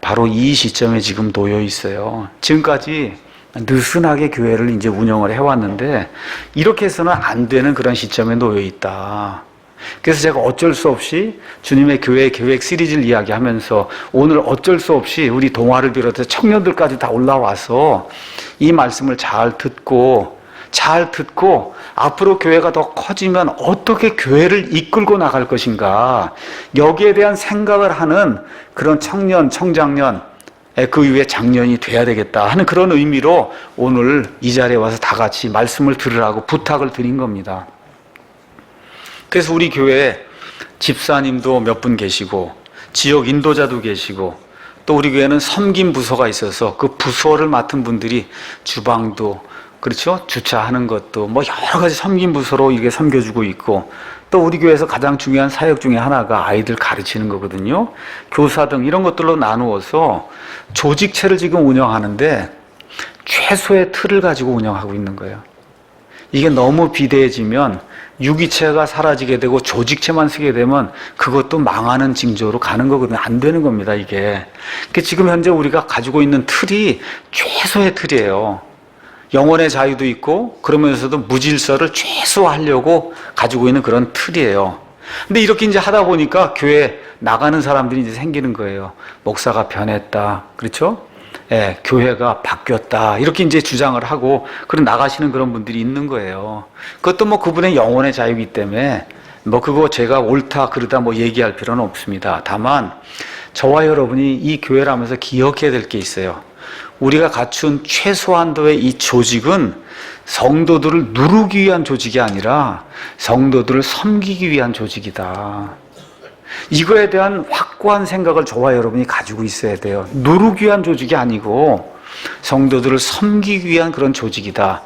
바로 이 시점에 지금 놓여 있어요. 지금까지 느슨하게 교회를 이제 운영을 해왔는데 이렇게 해서는 안 되는 그런 시점에 놓여 있다. 그래서 제가 어쩔 수 없이 주님의 교회 계획 시리즈를 이야기하면서 오늘 어쩔 수 없이 우리 동아를 비롯해서 청년들까지 다 올라와서 이 말씀을 잘 듣고 앞으로 교회가 더 커지면 어떻게 교회를 이끌고 나갈 것인가, 여기에 대한 생각을 하는 그런 청년, 청장년, 그 이후에 장년이 돼야 되겠다 하는 그런 의미로 오늘 이 자리에 와서 다 같이 말씀을 들으라고 부탁을 드린 겁니다. 그래서 우리 교회에 집사님도 몇 분 계시고 지역 인도자도 계시고 또 우리 교회는 섬김 부서가 있어서 그 부서를 맡은 분들이 주방도 그렇죠? 주차하는 것도 뭐 여러 가지 섬김 부서로 이게 섬겨주고 있고 또 우리 교회에서 가장 중요한 사역 중에 하나가 아이들 가르치는 거거든요. 교사 등 이런 것들로 나누어서 조직체를 지금 운영하는데 최소의 틀을 가지고 운영하고 있는 거예요. 이게 너무 비대해지면 유기체가 사라지게 되고 조직체만 쓰게 되면 그것도 망하는 징조로 가는 거거든요. 안 되는 겁니다, 이게. 지금 현재 우리가 가지고 있는 틀이 최소의 틀이에요. 영혼의 자유도 있고 그러면서도 무질서를 최소화하려고 가지고 있는 그런 틀이에요. 근데 이렇게 이제 하다 보니까 교회 나가는 사람들이 이제 생기는 거예요. 목사가 변했다. 그렇죠? 예, 교회가 바뀌었다. 이렇게 이제 주장을 하고 그런 나가시는 그런 분들이 있는 거예요. 그것도 뭐 그분의 영혼의 자유이기 때문에 뭐 그거 제가 옳다 그르다 뭐 얘기할 필요는 없습니다. 다만 저와 여러분이 이 교회를 하면서 기억해야 될 게 있어요. 우리가 갖춘 최소한도의 이 조직은 성도들을 누르기 위한 조직이 아니라 성도들을 섬기기 위한 조직이다. 이거에 대한 확고한 생각을 저와 여러분이 가지고 있어야 돼요. 누르기 위한 조직이 아니고 성도들을 섬기기 위한 그런 조직이다.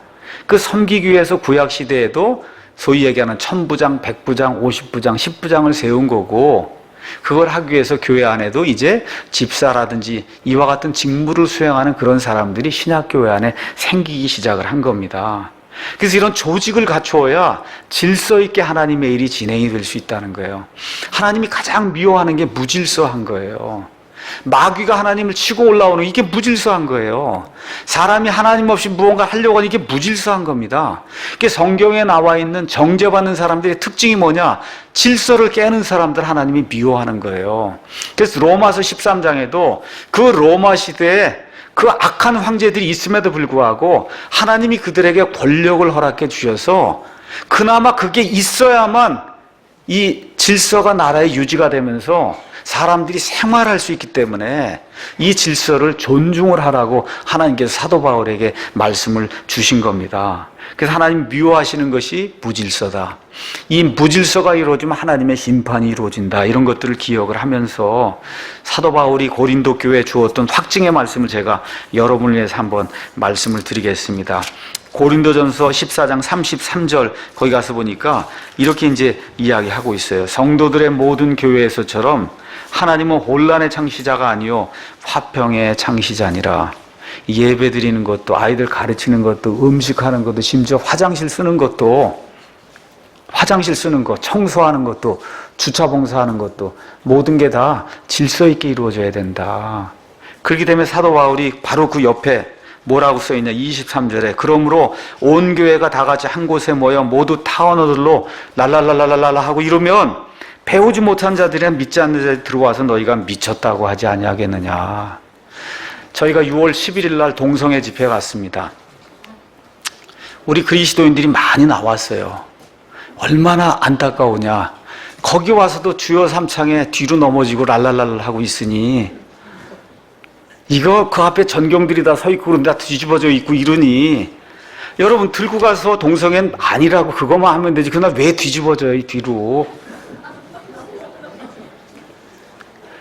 그 섬기기 위해서 구약시대에도 소위 얘기하는 1000부장, 100부장, 50부장, 10부장을 세운 거고 그걸 하기 위해서 교회 안에도 이제 집사라든지 이와 같은 직무를 수행하는 그런 사람들이 신약교회 안에 생기기 시작을 한 겁니다. 그래서 이런 조직을 갖추어야 질서 있게 하나님의 일이 진행이 될 수 있다는 거예요. 하나님이 가장 미워하는 게 무질서한 거예요. 마귀가 하나님을 치고 올라오는 이게 무질서한 거예요. 사람이 하나님 없이 무언가 하려고 하는 이게 무질서한 겁니다. 이게 성경에 나와 있는 정죄받는 사람들의 특징이 뭐냐? 질서를 깨는 사람들 하나님이 미워하는 거예요. 그래서 로마서 13장에도 그 로마 시대에 그 악한 황제들이 있음에도 불구하고 하나님이 그들에게 권력을 허락해 주셔서 그나마 그게 있어야만 이 질서가 나라에 유지가 되면서 사람들이 생활할 수 있기 때문에 이 질서를 존중을 하라고 하나님께서 사도 바울에게 말씀을 주신 겁니다. 그래서 하나님 미워하시는 것이 무질서다. 이 무질서가 이루어지면 하나님의 심판이 이루어진다. 이런 것들을 기억을 하면서 사도 바울이 고린도 교회에 주었던 확증의 말씀을 제가 여러분을 위해서 한번 말씀을 드리겠습니다. 고린도전서 14장 33절 거기 가서 보니까 이렇게 이제 이야기하고 있어요. 성도들의 모든 교회에서처럼 하나님은 혼란의 창시자가 아니요 화평의 창시자니라. 예배 드리는 것도 아이들 가르치는 것도 음식하는 것도 심지어 화장실 쓰는 것, 청소하는 것도 주차 봉사하는 것도 모든 게 다 질서 있게 이루어져야 된다. 그렇기 때문에 사도 바울이 바로 그 옆에 뭐라고 써있냐 23절에 그러므로 온 교회가 다 같이 한 곳에 모여 모두 타언어들로 랄랄랄랄랄라 하고 이러면 배우지 못한 자들이나 믿지 않는 자들이 들어와서 너희가 미쳤다고 하지 아니하겠느냐. 저희가 6월 11일 날 동성애 집회 갔습니다. 우리 그리스도인들이 많이 나왔어요. 얼마나 안타까우냐. 거기 와서도 주여 삼창에 뒤로 넘어지고 랄랄랄 하고 있으니 이거 그 앞에 전경들이 다 서 있고 그런데 다 뒤집어져 있고 이러니 여러분 들고 가서 동성애는 아니라고 그것만 하면 되지. 그날 왜 뒤집어져요 뒤로.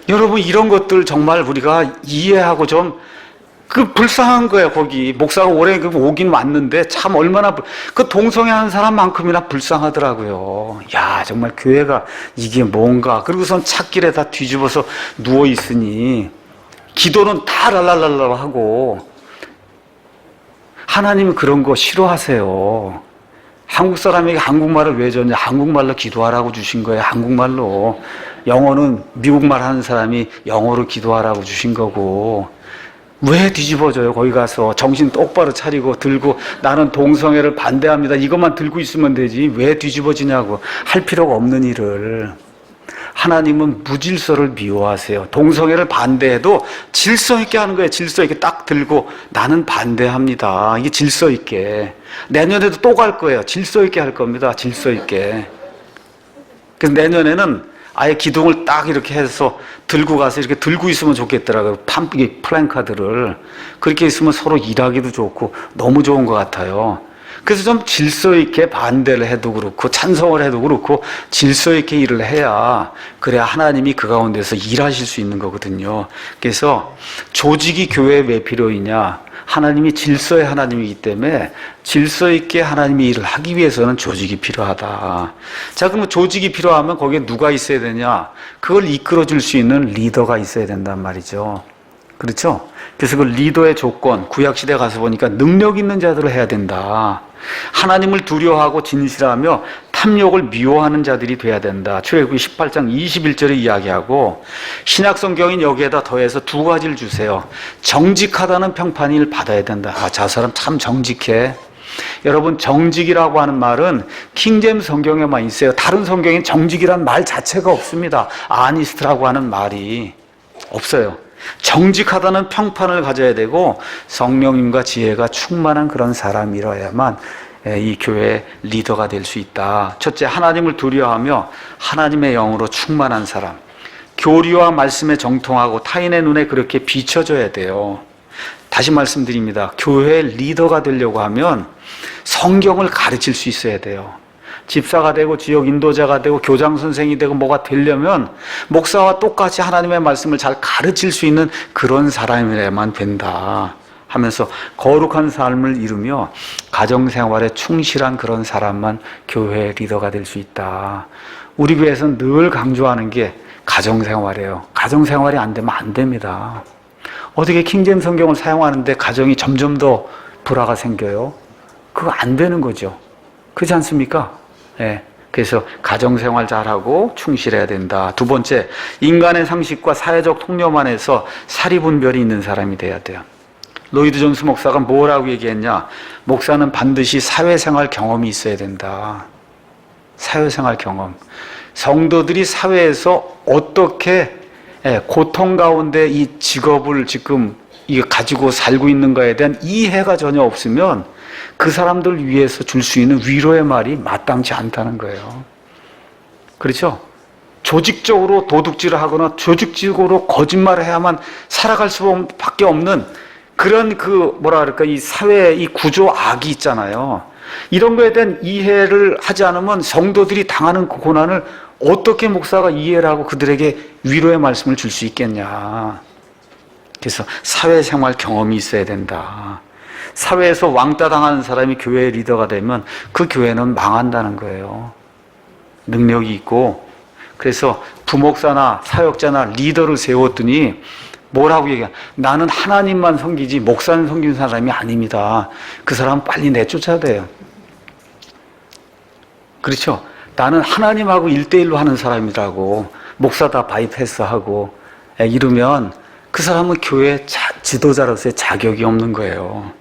여러분 이런 것들 정말 우리가 이해하고 좀 불쌍한 거예요. 거기 목사가 오래 오긴 왔는데 참 얼마나 그 동성애 하는 사람만큼이나 불쌍하더라고요. 야 정말 교회가 이게 뭔가. 그리고선 찻길에 다 뒤집어서 누워 있으니 기도는 다 랄랄랄라 하고. 하나님은 그런 거 싫어하세요. 한국 사람에게 한국말을 왜 줬냐. 한국말로 기도하라고 주신 거예요. 한국말로. 영어는 미국말 하는 사람이 영어로 기도하라고 주신 거고. 왜 뒤집어져요? 거기 가서 정신 똑바로 차리고 들고 나는 동성애를 반대합니다. 이것만 들고 있으면 되지. 왜 뒤집어지냐고. 할 필요가 없는 일을. 하나님은 무질서를 미워하세요. 동성애를 반대해도 질서 있게 하는 거예요. 질서 있게 딱 들고 나는 반대합니다. 이게 질서 있게. 내년에도 또 갈 거예요. 질서 있게 할 겁니다. 질서 있게. 그래서 내년에는 아예 기둥을 딱 이렇게 해서 들고 가서 이렇게 들고 있으면 좋겠더라고요. 플랜카드를. 그렇게 있으면 서로 일하기도 좋고 너무 좋은 것 같아요. 그래서 좀 질서 있게 반대를 해도 그렇고 찬성을 해도 그렇고 질서 있게 일을 해야 그래야 하나님이 그 가운데서 일하실 수 있는 거거든요. 그래서 조직이 교회에 왜 필요이냐? 하나님이 질서의 하나님이기 때문에 질서 있게 하나님이 일을 하기 위해서는 조직이 필요하다. 자, 그러면 조직이 필요하면 거기에 누가 있어야 되냐? 그걸 이끌어 줄 수 있는 리더가 있어야 된단 말이죠. 그렇죠? 그래서 그 리더의 조건, 구약시대 가서 보니까 능력 있는 자들을 해야 된다. 하나님을 두려워하고 진실하며 탐욕을 미워하는 자들이 돼야 된다. 출애굽기 18장 21절에 이야기하고 신약성경인 여기에다 더해서 두 가지를 주세요. 정직하다는 평판을 받아야 된다. 아, 저 사람 참 정직해. 여러분 정직이라고 하는 말은 킹제임스 성경에만 있어요. 다른 성경엔 정직이란 말 자체가 없습니다. 아니스트라고 하는 말이 없어요. 정직하다는 평판을 가져야 되고 성령님과 지혜가 충만한 그런 사람이라야만 이 교회의 리더가 될 수 있다. 첫째, 하나님을 두려워하며 하나님의 영으로 충만한 사람. 교리와 말씀에 정통하고 타인의 눈에 그렇게 비춰져야 돼요. 다시 말씀드립니다. 교회의 리더가 되려고 하면 성경을 가르칠 수 있어야 돼요. 집사가 되고 지역 인도자가 되고 교장 선생이 되고 뭐가 되려면 목사와 똑같이 하나님의 말씀을 잘 가르칠 수 있는 그런 사람이라야만 된다 하면서 거룩한 삶을 이루며 가정생활에 충실한 그런 사람만 교회의 리더가 될 수 있다. 우리 교회에서는 늘 강조하는 게 가정생활이에요. 가정생활이 안 되면 안 됩니다. 어떻게 킹제임스 성경을 사용하는데 가정이 점점 더 불화가 생겨요? 그거 안 되는 거죠. 그렇지 않습니까? 예. 그래서 가정생활 잘하고 충실해야 된다. 두 번째, 인간의 상식과 사회적 통념 안에서 사리분별이 있는 사람이 돼야 돼요. 로이드 존스 목사가 뭐라고 얘기했냐? 목사는 반드시 사회생활 경험이 있어야 된다. 사회생활 경험. 성도들이 사회에서 어떻게 고통 가운데 이 직업을 지금 가지고 살고 있는가에 대한 이해가 전혀 없으면 그 사람들 위해서 줄 수 있는 위로의 말이 마땅치 않다는 거예요. 그렇죠? 조직적으로 도둑질을 하거나 조직적으로 거짓말을 해야만 살아갈 수밖에 없는 그런 이 사회의 이 구조 악이 있잖아요. 이런 거에 대한 이해를 하지 않으면 성도들이 당하는 그 고난을 어떻게 목사가 이해를 하고 그들에게 위로의 말씀을 줄 수 있겠냐. 그래서 사회생활 경험이 있어야 된다. 사회에서 왕따 당하는 사람이 교회의 리더가 되면 그 교회는 망한다는 거예요. 능력이 있고. 그래서 부목사나 사역자나 리더를 세웠더니 뭐라고 얘기해? 나는 하나님만 섬기지 목사는 섬기는 사람이 아닙니다. 그 사람은 빨리 내쫓아야 돼요. 그렇죠? 나는 하나님하고 1대1로 하는 사람이라고 목사 다 바이패스하고 이러면 그 사람은 교회 지도자로서의 자격이 없는 거예요.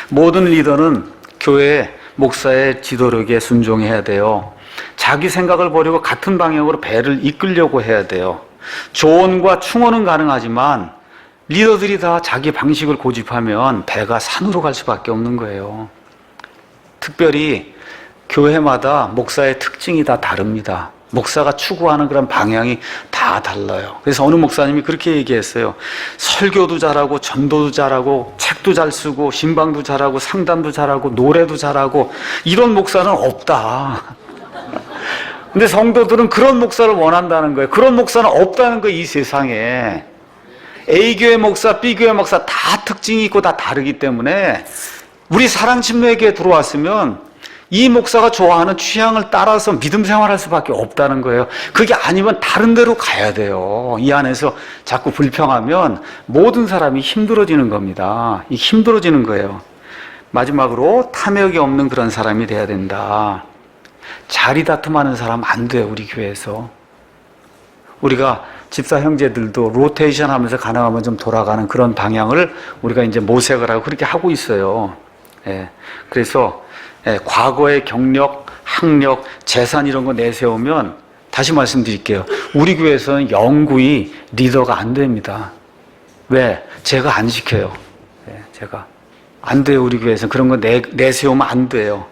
모든 리더는 교회 목사의 지도력에 순종해야 돼요. 자기 생각을 버리고 같은 방향으로 배를 이끌려고 해야 돼요. 조언과 충원은 가능하지만 리더들이 다 자기 방식을 고집하면 배가 산으로 갈 수밖에 없는 거예요. 특별히 교회마다 목사의 특징이 다 다릅니다. 목사가 추구하는 그런 방향이 다 달라요. 그래서 어느 목사님이 그렇게 얘기했어요. 설교도 잘하고 전도도 잘하고 책도 잘 쓰고 신방도 잘하고 상담도 잘하고 노래도 잘하고 이런 목사는 없다. 근데 성도들은 그런 목사를 원한다는 거예요. 그런 목사는 없다는 거예요, 이 세상에. A교회 목사, B교회 목사 다 특징이 있고 다 다르기 때문에 우리 사랑침례교회에 들어왔으면 이 목사가 좋아하는 취향을 따라서 믿음 생활할 수밖에 없다는 거예요. 그게 아니면 다른 데로 가야 돼요. 이 안에서 자꾸 불평하면 모든 사람이 힘들어지는 겁니다. 힘들어지는 거예요. 마지막으로 탐욕이 없는 그런 사람이 돼야 된다. 자리 다툼하는 사람 안 돼요, 우리 교회에서. 우리가 집사 형제들도 로테이션 하면서 가능하면 좀 돌아가는 그런 방향을 우리가 이제 모색을 하고 그렇게 하고 있어요. 예. 그래서 과거의 경력, 학력, 재산 이런 거 내세우면 다시 말씀드릴게요. 우리 교회에서는 영구히 리더가 안 됩니다. 왜? 제가 안 시켜요. 제가. 안 돼요, 우리 교회에서는. 그런 거 내세우면 안 돼요.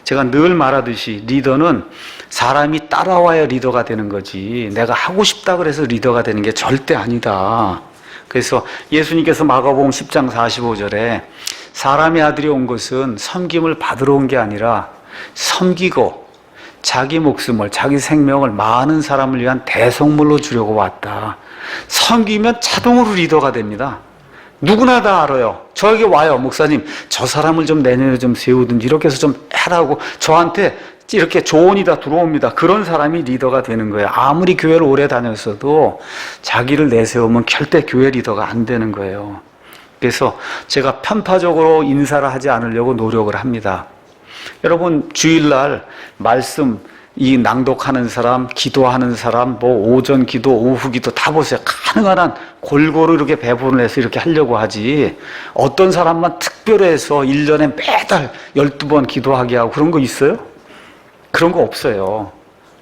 제가 늘 말하듯이 리더는 사람이 따라와야 리더가 되는 거지 내가 하고 싶다 그래서 리더가 되는 게 절대 아니다. 그래서 예수님께서 마가복음 10장 45절에 사람의 아들이 온 것은 섬김을 받으러 온 게 아니라 섬기고 자기 목숨을, 자기 생명을 많은 사람을 위한 대속물로 주려고 왔다. 섬기면 자동으로 리더가 됩니다. 누구나 다 알아요. 저에게 와요. 목사님, 저 사람을 좀 내년에 좀 세우든지 이렇게 해서 좀 해라고 저한테 이렇게 조언이 다 들어옵니다. 그런 사람이 리더가 되는 거예요. 아무리 교회를 오래 다녔어도 자기를 내세우면 절대 교회 리더가 안 되는 거예요. 그래서 제가 편파적으로 인사를 하지 않으려고 노력을 합니다. 여러분, 주일날 말씀 이 낭독하는 사람, 기도하는 사람, 뭐 오전 기도, 오후 기도 다 보세요. 가능한 한 골고루 이렇게 배분을 해서 이렇게 하려고 하지. 어떤 사람만 특별해서 1년에 매달 12번 기도하게 하고 그런 거 있어요? 그런 거 없어요.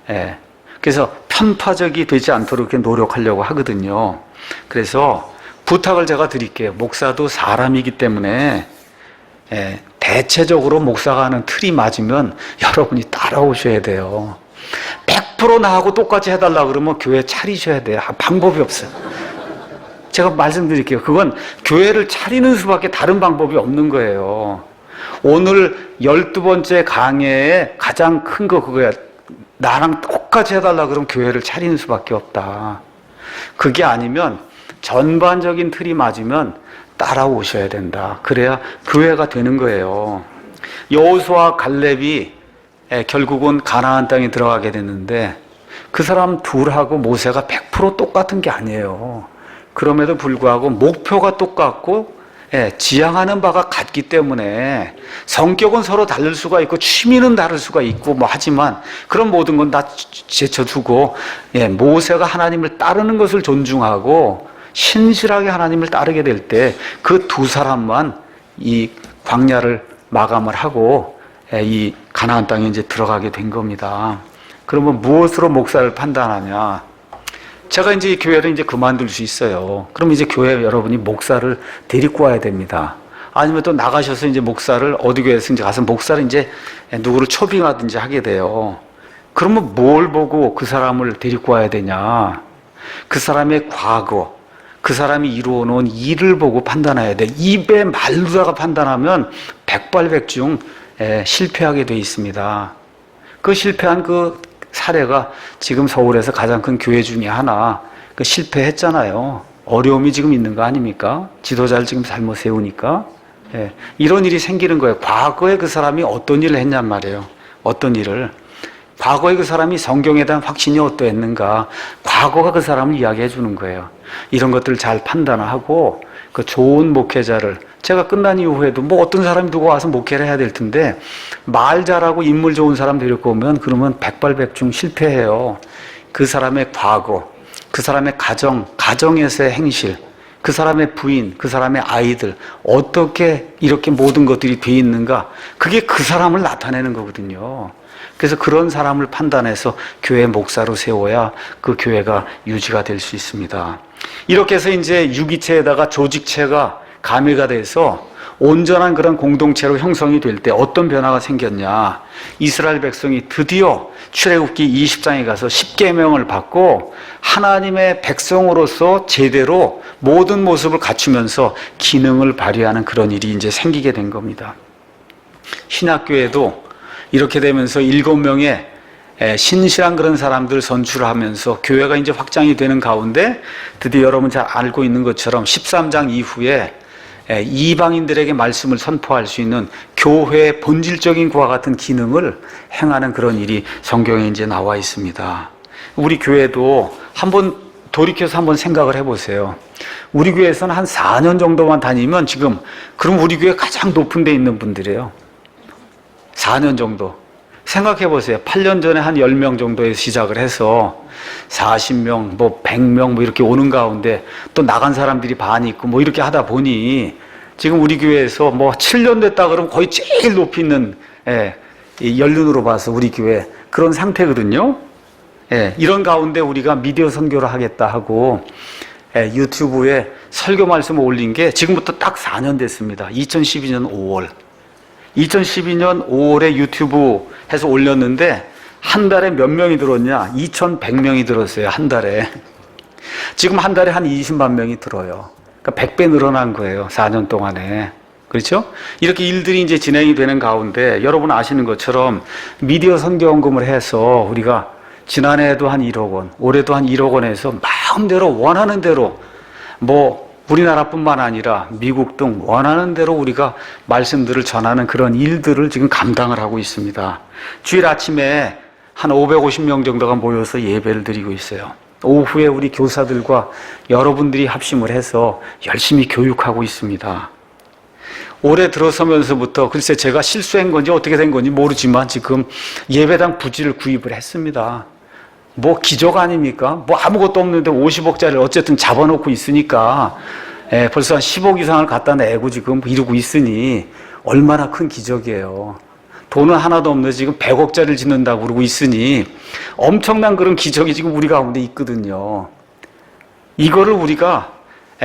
예. 그래서 편파적이 되지 않도록 이렇게 노력하려고 하거든요. 그래서 부탁을 제가 드릴게요. 목사도 사람이기 때문에 대체적으로 목사가 하는 틀이 맞으면 여러분이 따라오셔야 돼요. 100% 나하고 똑같이 해달라 그러면 교회 차리셔야 돼요. 방법이 없어요. 제가 말씀드릴게요. 그건 교회를 차리는 수밖에 다른 방법이 없는 거예요. 오늘 12번째 강해에 가장 큰 거 그거야. 나랑 똑같이 해달라 그러면 교회를 차리는 수밖에 없다. 그게 아니면 전반적인 틀이 맞으면 따라오셔야 된다. 그래야 교회가 되는 거예요. 여호수아 갈렙이 결국은 가나안 땅에 들어가게 됐는데 그 사람 둘하고 모세가 100% 똑같은 게 아니에요. 그럼에도 불구하고 목표가 똑같고 지향하는 바가 같기 때문에 성격은 서로 다를 수가 있고 취미는 다를 수가 있고 뭐 하지만 그런 모든 건 다 제쳐두고 모세가 하나님을 따르는 것을 존중하고 신실하게 하나님을 따르게 될 때 그 두 사람만 이 광야를 마감을 하고 이 가나안 땅에 이제 들어가게 된 겁니다. 그러면 무엇으로 목사를 판단하냐? 제가 이제 이 교회를 이제 그만둘 수 있어요. 그럼 이제 교회 여러분이 목사를 데리고 와야 됩니다. 아니면 또 나가셔서 이제 목사를 어디 교회에서 이제 가서 목사를 이제 누구를 초빙하든지 하게 돼요. 그러면 뭘 보고 그 사람을 데리고 와야 되냐? 그 사람의 과거, 그 사람이 이루어놓은 일을 보고 판단해야 돼. 입에 말로다가 판단하면 백발백중 실패하게 돼 있습니다. 그 실패한 그 사례가 지금 서울에서 가장 큰 교회 중에 하나 그 실패했잖아요. 어려움이 지금 있는 거 아닙니까? 지도자를 지금 잘못 세우니까 이런 일이 생기는 거예요. 과거에 그 사람이 어떤 일을 했냔 말이에요. 어떤 일을. 과거에 그 사람이 성경에 대한 확신이 어떠했는가, 과거가 그 사람을 이야기해 주는 거예요. 이런 것들을 잘 판단하고 그 좋은 목회자를, 제가 끝난 이후에도 뭐 어떤 사람이 누구 와서 목회를 해야 될 텐데 말 잘하고 인물 좋은 사람 데리고 오면 그러면 백발백중 실패해요. 그 사람의 과거, 그 사람의 가정에서의 행실, 그 사람의 부인, 그 사람의 아이들, 어떻게 이렇게 모든 것들이 돼 있는가? 그게 그 사람을 나타내는 거거든요. 그래서 그런 사람을 판단해서 교회 목사로 세워야 그 교회가 유지가 될 수 있습니다. 이렇게 해서 이제 유기체에다가 조직체가 가미가 돼서 온전한 그런 공동체로 형성이 될 때 어떤 변화가 생겼냐? 이스라엘 백성이 드디어 출애굽기 20장에 가서 십계명을 받고 하나님의 백성으로서 제대로 모든 모습을 갖추면서 기능을 발휘하는 그런 일이 이제 생기게 된 겁니다. 신학교에도 이렇게 되면서 7명의 신실한 그런 사람들 선출하면서 교회가 이제 확장이 되는 가운데 드디어 여러분 잘 알고 있는 것처럼 13장 이후에 이방인들에게 말씀을 선포할 수 있는 교회의 본질적인 그와 같은 기능을 행하는 그런 일이 성경에 이제 나와 있습니다. 우리 교회도 한번 돌이켜서 한번 생각을 해보세요. 우리 교회에서는 한 4년 정도만 다니면 지금 그럼 우리 교회 가장 높은 데 있는 분들이에요. 4년 정도. 생각해 보세요. 8년 전에 한 10명 정도에 시작을 해서 40명, 뭐 100명 뭐 이렇게 오는 가운데 또 나간 사람들이 반이 있고 뭐 이렇게 하다 보니 지금 우리 교회에서 뭐 7년 됐다 그러면 거의 제일 높이 있는 연륜으로 봐서 우리 교회 그런 상태거든요. 이런 가운데 우리가 미디어 선교를 하겠다 하고 유튜브에 설교 말씀을 올린 게 지금부터 딱 4년 됐습니다. 2012년 5월. 2012년 5월에 유튜브 해서 올렸는데 한 달에 몇 명이 들었냐? 2,100명이 들었어요. 한 달에. 지금 한 달에 한 20만 명이 들어요. 그러니까 100배 늘어난 거예요. 4년 동안에. 그렇죠? 이렇게 일들이 이제 진행이 되는 가운데 여러분 아시는 것처럼 미디어 선교원금을 해서 우리가 지난해에도 한 1억 원, 올해도 한 1억 원에서 마음대로 원하는 대로 뭐 우리나라뿐만 아니라 미국 등 원하는 대로 우리가 말씀들을 전하는 그런 일들을 지금 감당을 하고 있습니다. 주일 아침에 한 550명 정도가 모여서 예배를 드리고 있어요. 오후에 우리 교사들과 여러분들이 합심을 해서 열심히 교육하고 있습니다. 올해 들어서면서부터 글쎄 제가 실수한 건지 어떻게 된 건지 모르지만 지금 예배당 부지를 구입을 했습니다. 뭐 기적 아닙니까? 뭐 아무것도 없는데 50억짜리를 어쨌든 잡아놓고 있으니까 벌써 한 10억 이상을 갖다 내고 지금 이루고 있으니 얼마나 큰 기적이에요. 돈은 하나도 없는데 지금 100억짜리를 짓는다고 그러고 있으니 엄청난 그런 기적이 지금 우리 가운데 있거든요. 이거를 우리가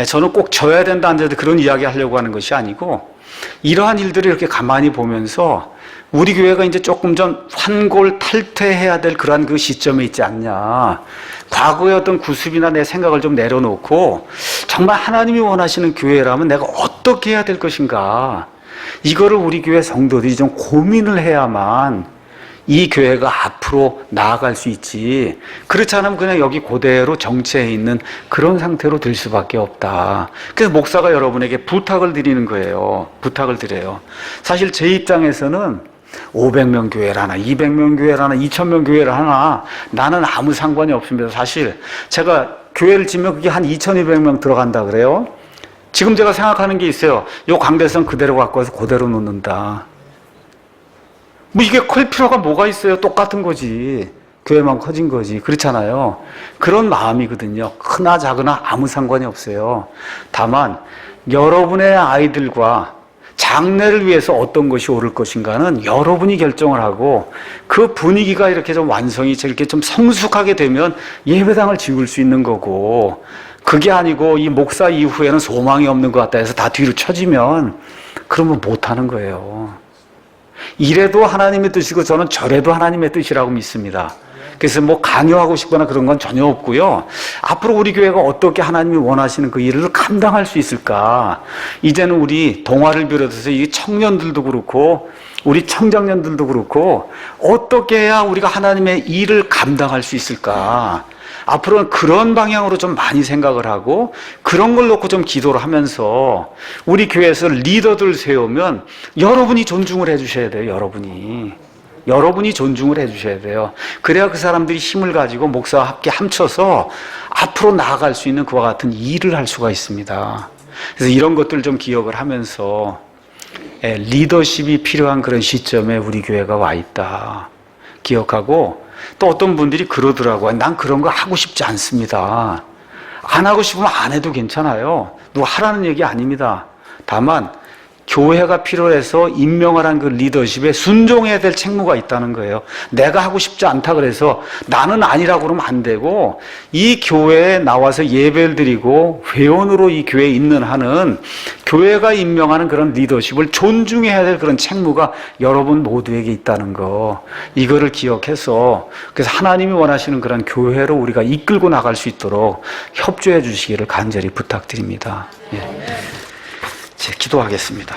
저는 꼭 져야 된다 안 져야 된다 그런 이야기 하려고 하는 것이 아니고 이러한 일들을 이렇게 가만히 보면서 우리 교회가 이제 조금 전 환골 탈퇴해야 될 그러한 그 시점에 있지 않냐. 과거의 어떤 구습이나 내 생각을 좀 내려놓고 정말 하나님이 원하시는 교회라면 내가 어떻게 해야 될 것인가. 이거를 우리 교회 성도들이 좀 고민을 해야만 이 교회가 앞으로 나아갈 수 있지. 그렇지 않으면 그냥 여기 그대로 정체해 있는 그런 상태로 될 수밖에 없다. 그래서 목사가 여러분에게 부탁을 드리는 거예요. 부탁을 드려요. 사실 제 입장에서는 500명 교회를 하나, 200명 교회를 하나, 2000명 교회를 하나 나는 아무 상관이 없습니다. 사실 제가 교회를 지면 그게 한 2200명 들어간다 그래요. 지금 제가 생각하는 게 있어요. 요 강대성 그대로 갖고 와서 그대로 놓는다. 뭐 이게 클 필요가 뭐가 있어요? 똑같은 거지. 교회만 커진 거지. 그렇잖아요. 그런 마음이거든요. 크나 작으나 아무 상관이 없어요. 다만 여러분의 아이들과 장래를 위해서 어떤 것이 옳을 것인가는 여러분이 결정을 하고 그 분위기가 이렇게 좀 완성이 이렇게 좀 성숙하게 되면 예배당을 지을 수 있는 거고 그게 아니고 이 목사 이후에는 소망이 없는 것 같다 해서 다 뒤로 쳐지면 그러면 못하는 거예요. 이래도 하나님의 뜻이고 저는 저래도 하나님의 뜻이라고 믿습니다. 그래서 뭐 강요하고 싶거나 그런 건 전혀 없고요. 앞으로 우리 교회가 어떻게 하나님이 원하시는 그 일을 감당할 수 있을까? 이제는 우리 동아를 비롯해서 이 청년들도 그렇고 우리 청장년들도 그렇고 어떻게 해야 우리가 하나님의 일을 감당할 수 있을까? 앞으로는 그런 방향으로 좀 많이 생각을 하고 그런 걸 놓고 좀 기도를 하면서 우리 교회에서 리더들 세우면 여러분이 존중을 해주셔야 돼요. 여러분이 존중을 해주셔야 돼요. 그래야 그 사람들이 힘을 가지고 목사와 함께 합쳐서 앞으로 나아갈 수 있는 그와 같은 일을 할 수가 있습니다. 그래서 이런 것들 좀 기억을 하면서 리더십이 필요한 그런 시점에 우리 교회가 와 있다. 기억하고 또 어떤 분들이 그러더라고요. 난 그런 거 하고 싶지 않습니다. 안 하고 싶으면 안 해도 괜찮아요. 누가 하라는 얘기 아닙니다. 다만 교회가 필요해서 임명을 한 그 리더십에 순종해야 될 책무가 있다는 거예요. 내가 하고 싶지 않다 그래서 나는 아니라고 그러면 안 되고, 이 교회에 나와서 예배를 드리고 회원으로 이 교회에 있는 한은 교회가 임명하는 그런 리더십을 존중해야 될 그런 책무가 여러분 모두에게 있다는 거, 이거를 기억해서, 그래서 하나님이 원하시는 그런 교회로 우리가 이끌고 나갈 수 있도록 협조해 주시기를 간절히 부탁드립니다. 예. 기도하겠습니다.